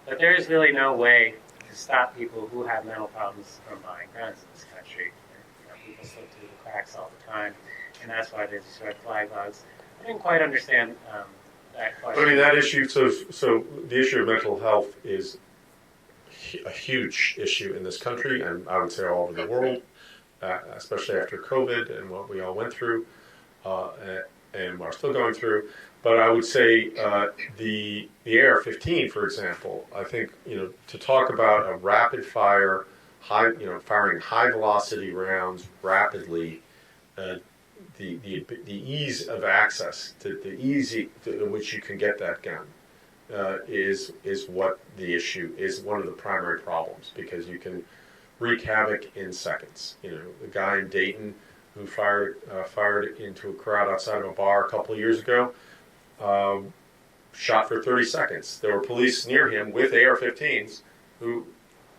But there is really no way to stop people who have mental problems from buying guns in this country. People slip through the cracks all the time, and that's why they just red flag laws. I didn't quite understand that question. That issue, so the issue of mental health is a huge issue in this country, and I would say all over the world, especially after COVID and what we all went through, and are still going through. But I would say the AR-15, for example, I think to talk about a rapid fire, firing high velocity rounds rapidly, the ease of access, the ease in which you can get that gun, is what the issue is. One of the primary problems, because you can wreak havoc in seconds. The guy in Dayton who fired into a crowd outside of a bar a couple of years ago, shot for 30 seconds. There were police near him with AR-15s who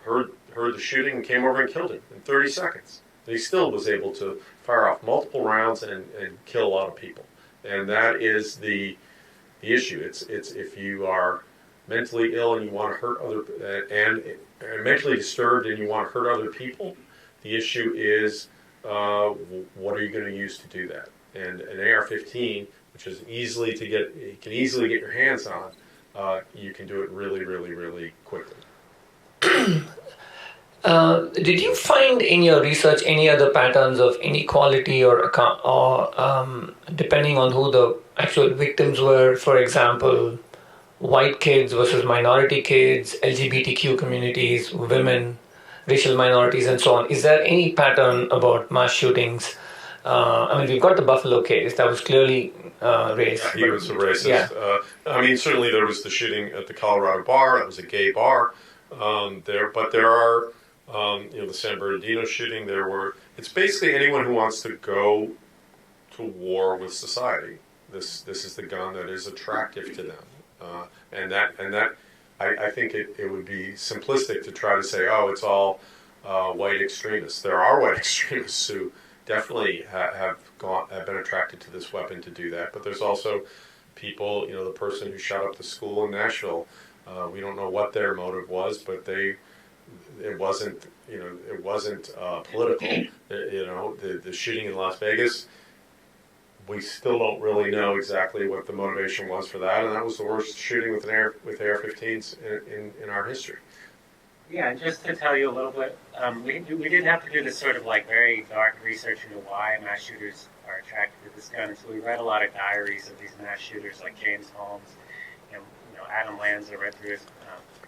heard the shooting and came over and killed him in 30 seconds. And he still was able to fire off multiple rounds and kill a lot of people. And that is the issue. It's if you are mentally ill and you want to hurt other and mentally disturbed and you want to hurt other people, the issue is what are you going to use to do that? And an AR-15, which is you can easily get your hands on, you can do it really, really, really quickly. Did you find in your research any other patterns of inequality or depending on who the actual victims were? For example, white kids versus minority kids, LGBTQ communities, women, racial minorities, and so on. Is there any pattern about mass shootings? We've got the Buffalo case. That was clearly race. He was a racist. Yeah. Certainly there was the shooting at the Colorado bar. That was a gay bar there. But there are, the San Bernardino shooting. It's basically anyone who wants to go to war with society. This is the gun that is attractive to them. And that I think it would be simplistic to try to say, it's all white extremists. There are white extremists who definitely have been attracted to this weapon to do that. But there's also people, the person who shot up the school in Nashville. We don't know what their motive was, but it wasn't political. The shooting in Las Vegas, we still don't really know exactly what the motivation was for that, and that was the worst shooting with AR-15s in our history. Yeah, and just to tell you a little bit, we did have to do this sort of very dark research into why mass shooters are attracted to this gun. And so we read a lot of diaries of these mass shooters like James Holmes, and Adam Lanza read through his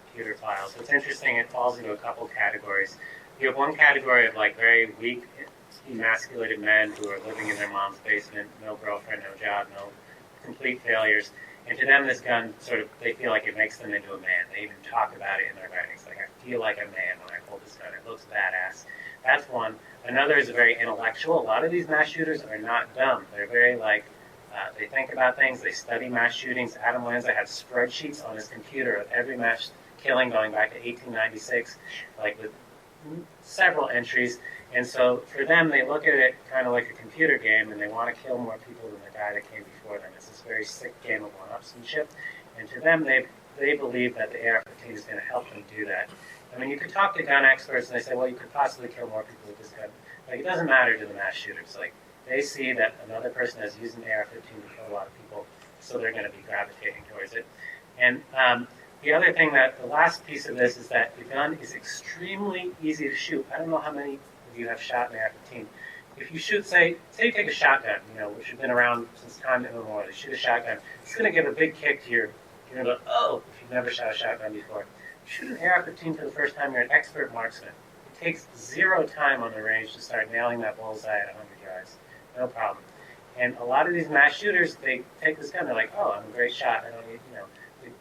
computer files. So it's interesting, it falls into a couple categories. You have one category of very weak, emasculated men who are living in their mom's basement, no girlfriend, no job, no complete failures. And to them, this gun they feel like it makes them into a man. They even talk about it in their writings. I feel like a man when I hold this gun. It looks badass. That's one. Another is very intellectual. A lot of these mass shooters are not dumb. They're very they think about things. They study mass shootings. Adam Lanza had spreadsheets on his computer of every mass killing going back to 1896, with several entries. And so for them, they look at it kind of like a computer game, and they want to kill more people than the guy that came before them. It's this very sick game of one-upsmanship. And to them, they believe that the AR-15 is going to help them do that. You could talk to gun experts, and they say, well, you could possibly kill more people with this gun. It doesn't matter to the mass shooters. They see that another person has used an AR-15 to kill a lot of people. so they're going to be gravitating towards it. And the other thing, that the last piece of this is that the gun is extremely easy to shoot. I don't know how many of you have shot an AR-15. If you shoot, say you take a shotgun, which has been around since time immemorial, you shoot a shotgun, it's going to give a big kick to you're going to go, oh, if you've never shot a shotgun before. Shoot an AR-15 for the first time, you're an expert marksman. It takes 0 time on the range to start nailing that bullseye at 100 yards. No problem. And a lot of these mass shooters, they take this gun, they're like, oh, I'm a great shot. I don't need,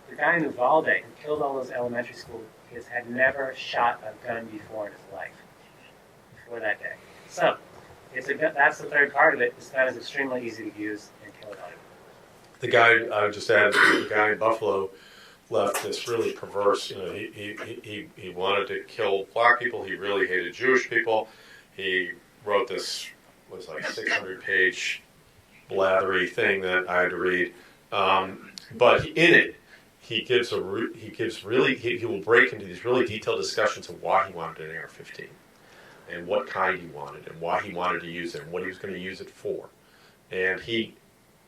The guy in Uvalde who killed all those elementary school kids had never shot a gun before in his life, before that day. So, that's the third part of it. This gun is extremely easy to use and kill it. The guy, I just added, the guy in Buffalo left this really perverse, he wanted to kill black people, he really hated Jewish people, he wrote this, was like 600-page blathery thing that I had to read, but in it, he will break into these really detailed discussions of why he wanted an AR-15, and what kind he wanted, and why he wanted to use it, and what he was going to use it for, and he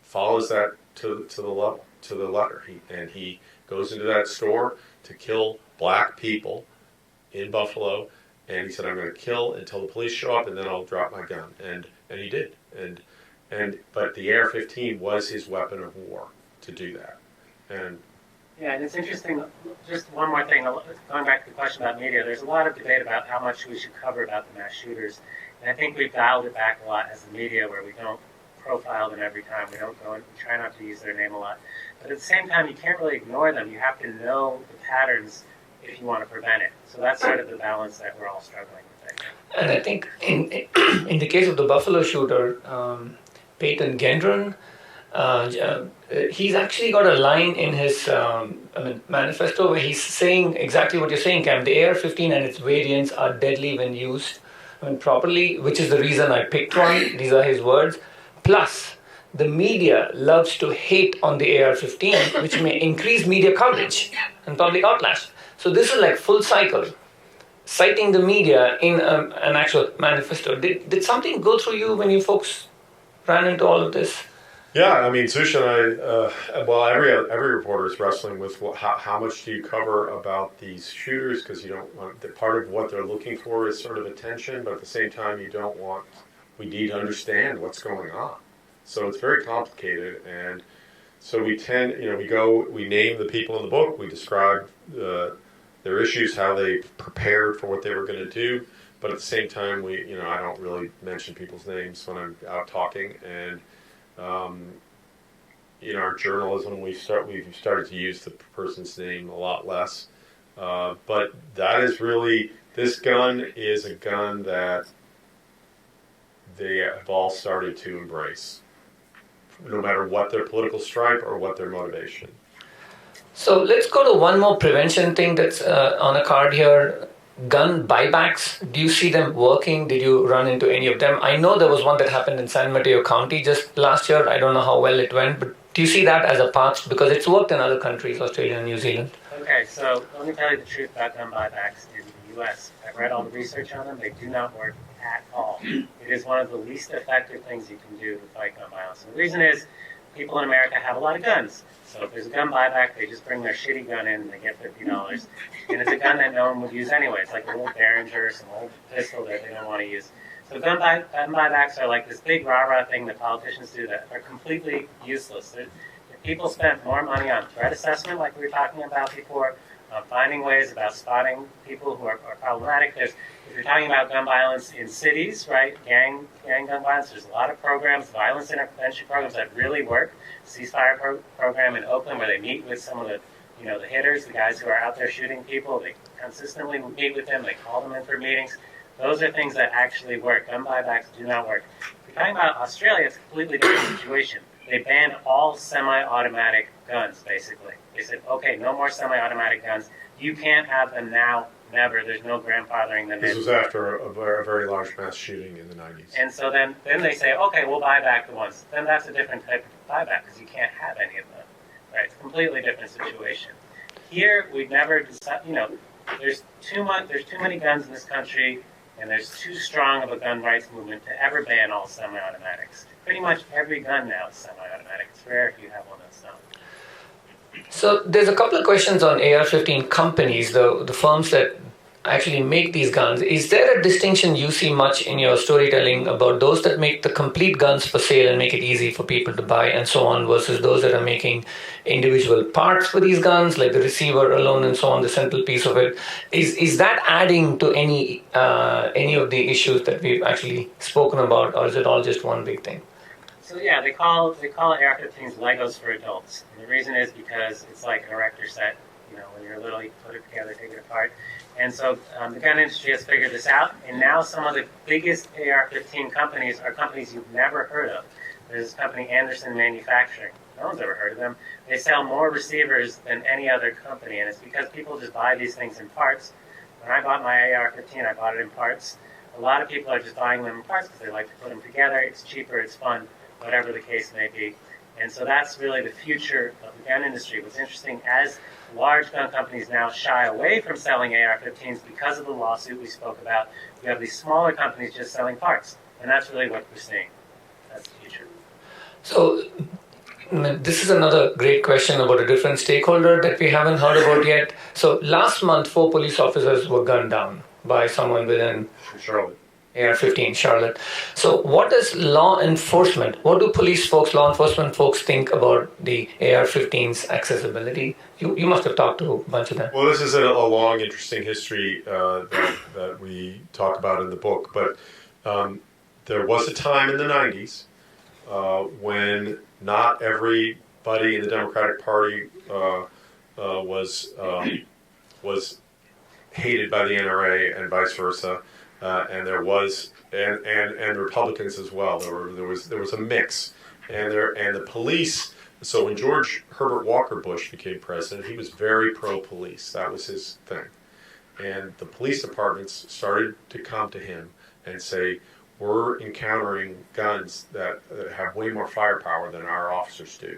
follows that to the letter. He goes into that store to kill black people in Buffalo, and he said, "I'm going to kill until the police show up, and then I'll drop my gun." And he did. But the AR-15 was his weapon of war to do that. And it's interesting. Just one more thing, going back to the question about media. There's a lot of debate about how much we should cover about the mass shooters, and I think we've dialed it back a lot as the media, where we don't profile them every time. We don't go and we try not to use their name a lot. But at the same time, you can't really ignore them. You have to know the patterns if you want to prevent it. So that's sort of the balance that we're all struggling with right now. And I think in the case of the Buffalo shooter, Peyton Gendron, he's actually got a line in his manifesto where he's saying exactly what you're saying, Cam. The AR-15 and its variants are deadly when used properly, which is the reason I picked one. These are his words. Plus, the media loves to hate on the AR-15, which may increase media coverage and public outlash. So this is like full cycle. Citing the media in an actual manifesto. Did something go through you when you folks ran into all of this? Yeah, I mean, Zusha and I, every reporter is wrestling with how much do you cover about these shooters, because you don't want, part of what they're looking for is sort of attention, but at the same time we need to understand what's going on. So it's very complicated, and so we name the people in the book, we describe their issues, how they prepared for what they were going to do, but at the same time, I don't really mention people's names when I'm out talking, and in our journalism, we've started to use the person's name a lot less, but that is really, this gun is a gun that they have all started to embrace, no matter what their political stripe or what their motivation. So let's go to one more prevention thing that's on a card here. Gun buybacks. Do you see them working? Did you run into any of them? I know there was one that happened in San Mateo County just last year. I don't know how well it went, but do you see that as a path? Because it's worked in other countries, Australia and New Zealand. Okay, so let me tell you the truth about gun buybacks in the U.S. I've read all the research on them. They do not work at all. It is one of the least effective things you can do to fight gun violence. And the reason is people in America have a lot of guns. So if there's a gun buyback, they just bring their shitty gun in and they get $50. And it's a gun that no one would use anyway. It's like a little Derringer, some old pistol that they don't want to use. So gun buybacks are like this big rah-rah thing that politicians do that are completely useless. People spend more money on threat assessment, like we were talking about before, finding ways about spotting people who are problematic. If you're talking about gun violence in cities, right, gang gun violence, there's a lot of programs, violence intervention programs that really work. Ceasefire program in Oakland, where they meet with some of the hitters, the guys who are out there shooting people. They consistently meet with them. They call them in for meetings. Those are things that actually work. Gun buybacks do not work. If you're talking about Australia, it's a completely different situation. They banned all semi-automatic guns, basically. They said, okay, no more semi-automatic guns. You can't have them now, never. There's no grandfathering them in. This was after a very large mass shooting in the 90s. And so then they say, okay, we'll buy back the ones. Then that's a different type of buyback, because you can't have any of them. Right? It's a completely different situation. Here, we've never decided, there's too many guns in this country. And there's too strong of a gun rights movement to ever ban all semi-automatics. Pretty much every gun now is semi-automatic. It's rare if you have one that's not. So there's a couple of questions on AR-15 companies, the firms that actually make these guns. Is there a distinction you see much in your storytelling about those that make the complete guns for sale and make it easy for people to buy and so on, versus those that are making individual parts for these guns, like the receiver alone and so on, the central piece of it? Is that adding to any of the issues that we've actually spoken about, or is it all just one big thing? So yeah, they call AR-15s Legos for adults. And the reason is because it's like an erector set. You know, when you're little, you put it together, take it apart. And so the gun industry has figured this out, and now some of the biggest AR-15 companies are companies you've never heard of. There's this company, Anderson Manufacturing. No one's ever heard of them. They sell more receivers than any other company, and it's because people just buy these things in parts. When I bought my AR-15, I bought it in parts. A lot of people are just buying them in parts because they like to put them together. It's cheaper, it's fun, whatever the case may be. And so that's really the future of the gun industry. What's interesting, as large gun companies now shy away from selling AR-15s because of the lawsuit we spoke about, we have these smaller companies just selling parts. And that's really what we're seeing. That's the future. So this is another great question about a different stakeholder that we haven't heard about yet. So last month, 4 police officers were gunned down by someone within Charlotte. AR-15, Charlotte. So what does law enforcement, what do law enforcement folks think about the AR-15's accessibility? You must have talked to a bunch of them. Well, this is a long, interesting history that we talk about in the book. But there was a time in the 90s when not everybody in the Democratic Party was hated by the NRA and vice versa. And there was and Republicans as well. There was a mix, and the police. So when George Herbert Walker Bush became president, he was very pro-police. That was his thing, and the police departments started to come to him and say, "We're encountering guns that have way more firepower than our officers do,"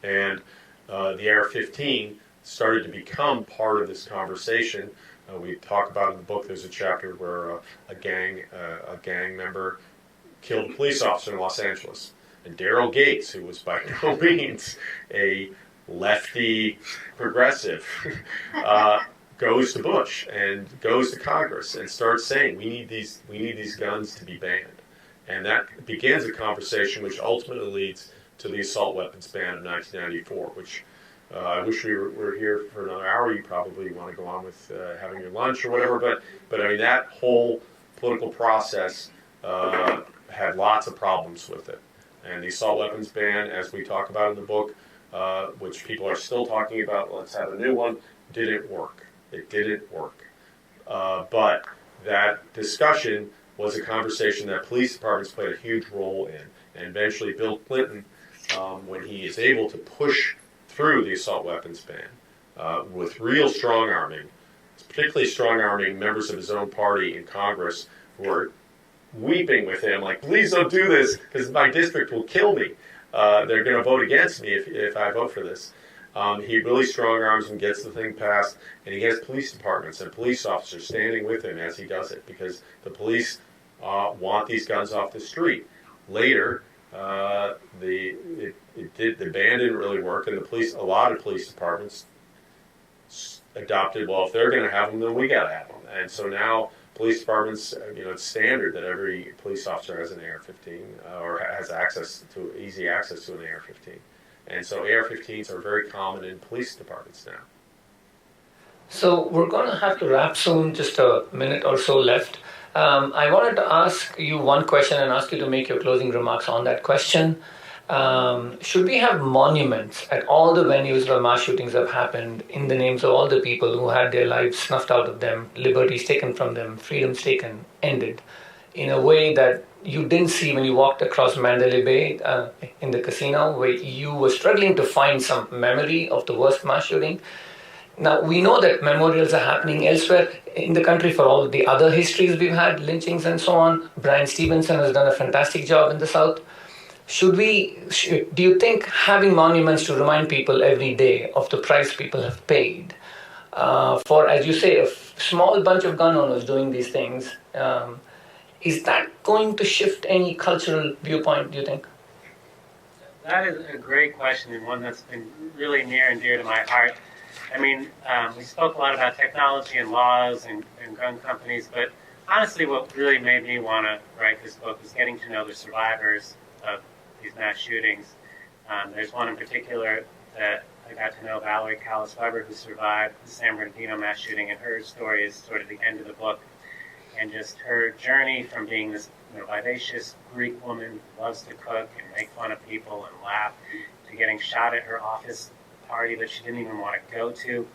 and the AR-15 started to become part of this conversation. We talk about in the book. There's a chapter where a gang member killed a police officer in Los Angeles, and Daryl Gates, who was by no means a lefty progressive, goes to Bush and goes to Congress and starts saying, "We need these guns to be banned," and that begins a conversation which ultimately leads to the assault weapons ban of 1994, which. I wish we were here for another hour. You probably want to go on with having your lunch or whatever, but I mean, that whole political process had lots of problems with it. And the assault weapons ban, as we talk about in the book, which people are still talking about, let's have a new one, didn't work. It didn't work. But that discussion was a conversation that police departments played a huge role in. And eventually Bill Clinton, when he is able to push through the assault weapons ban with real strong arming, particularly strong arming members of his own party in Congress who are weeping with him, like, "Please don't do this because my district will kill me. They're going to vote against me if I vote for this." He really strong arms and gets the thing passed, and he gets police departments and police officers standing with him as he does it, because the police want these guns off the street. Later, the ban didn't really work, and a lot of police departments adopted, well, if they're going to have them, then we got to have them. And so now police departments, it's standard that every police officer has an AR-15 or has easy access to an AR-15. And so AR-15s are very common in police departments now. So we're going to have to wrap soon, just a minute or so left. I wanted to ask you one question and ask you to make your closing remarks on that question. Should we have monuments at all the venues where mass shootings have happened in the names of all the people who had their lives snuffed out of them, liberties taken from them, freedoms taken, ended, in a way that you didn't see when you walked across Mandalay Bay in the casino, where you were struggling to find some memory of the worst mass shooting? Now, we know that memorials are happening elsewhere in the country for all the other histories we've had, lynchings and so on. Brian Stevenson has done a fantastic job in the South. Do you think having monuments to remind people every day of the price people have paid for, as you say, small bunch of gun owners doing these things. Is that going to shift any cultural viewpoint, do you think? That is a great question, and one that's been really near and dear to my heart. I mean, we spoke a lot about technology and laws and gun companies, but honestly what really made me want to write this book was getting to know the survivors of these mass shootings. There's one in particular that I got to know, Valerie Callis-Weber, who survived the San Bernardino mass shooting, and her story is sort of the end of the book. And just her journey from being this vivacious Greek woman who loves to cook and make fun of people and laugh, to getting shot at her office party that she didn't even want to go to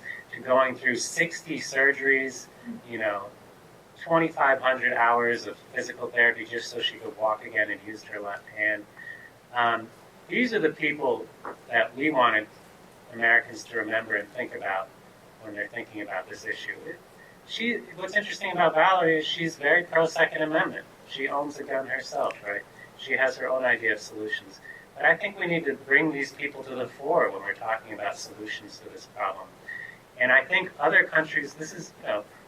going through 60 surgeries, 2,500 hours of physical therapy just so she could walk again and used her left hand. These are the people that we wanted Americans to remember and think about when they're thinking about this issue. What's interesting about Valerie is she's very pro-Second Amendment. She owns a gun herself, right? She has her own idea of solutions. But I think we need to bring these people to the fore when we're talking about solutions to this problem. And I think other countries,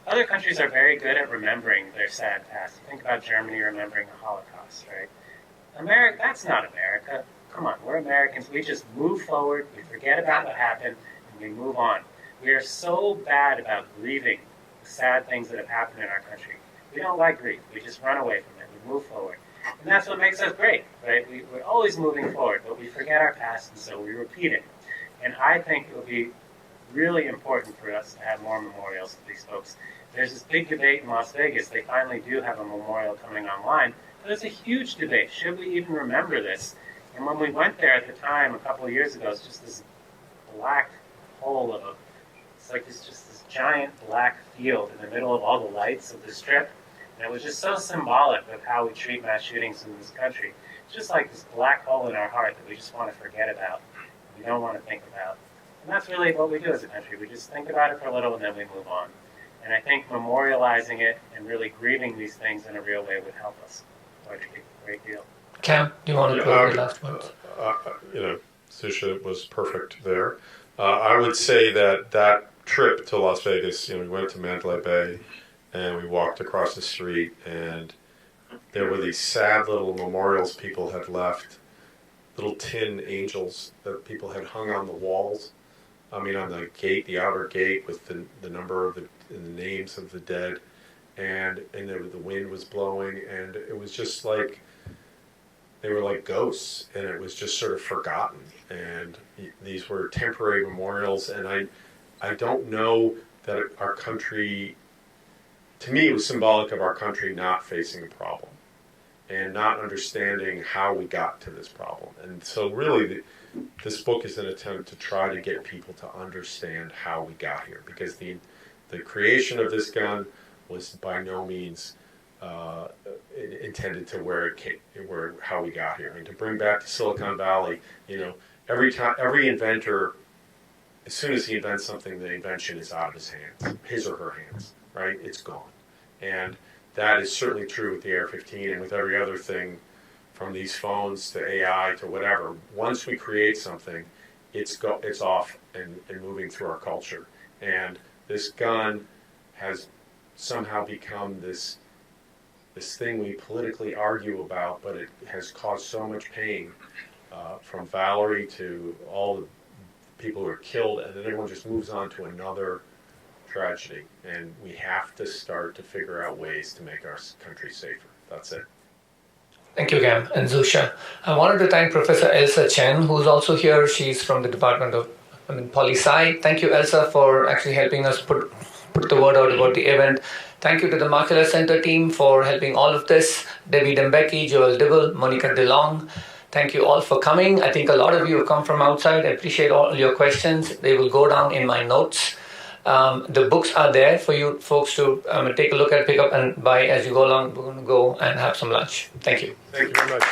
other countries are very good at remembering their sad past. Think about Germany remembering the Holocaust, right? America, that's not America. Come on, we're Americans. We just move forward, we forget about what happened, and we move on. We are so bad about grieving the sad things that have happened in our country. We don't like grief. We just run away from it. We move forward. And that's what makes us great, right? We're always moving forward, but we forget our past, and so we repeat it. And I think it will be really important for us to have more memorials to these folks. There's this big debate in Las Vegas. They finally do have a memorial coming online. But there's a huge debate. Should we even remember this? And when we went there at the time, a couple of years ago, it's just this black hole of it's just this giant black field in the middle of all the lights of the Strip. And it was just so symbolic of how we treat mass shootings in this country. It's just like this black hole in our heart that we just want to forget about, we don't want to think about. And that's really what we do as a country. We just think about it for a little and then we move on. And I think memorializing it and really grieving these things in a real way would help us quite a great deal. Cam, do you want to close the last words? Zusha was perfect there. I would say that trip to Las Vegas, we went to Mandalay Bay and we walked across the street, and there were these sad little memorials people had left, little tin angels that people had hung on the walls. On the gate, the outer gate, with the number of the names of the dead, and the wind was blowing, and it was just like they were like ghosts, and it was just sort of forgotten. And these were temporary memorials, and I don't know that our country, to me, it was symbolic of our country not facing a problem and not understanding how we got to this problem. And so really, this book is an attempt to try to get people to understand how we got here, because the creation of this gun was by no means intended to how we got here. To bring back to Silicon Valley, every inventor, as soon as he invents something, the invention is out of his or her hands, right? It's gone. And that is certainly true with the AR-15 and with every other thing, from these phones to AI to whatever. Once we create something, it's off and moving through our culture. And this gun has somehow become this thing we politically argue about, but it has caused so much pain, from Valerie to all the people who are killed, and then everyone just moves on to another tragedy. And we have to start to figure out ways to make our country safer. That's it. Thank you, Cam and Zusha. I wanted to thank Professor Elsa Chen, who's also here. She's from the Department of Poli-Sci. Thank you, Elsa, for actually helping us put the word out about the event. Thank you to the Markkula Center team for helping all of this. Debbie Dembecki, Joel Dibble, Monica DeLong. Thank you all for coming. I think a lot of you have come from outside. I appreciate all your questions. They will go down in my notes. The books are there for you folks to take a look at, pick up, and buy as you go along. We're going to go and have some lunch. Thank you. Thank you very much.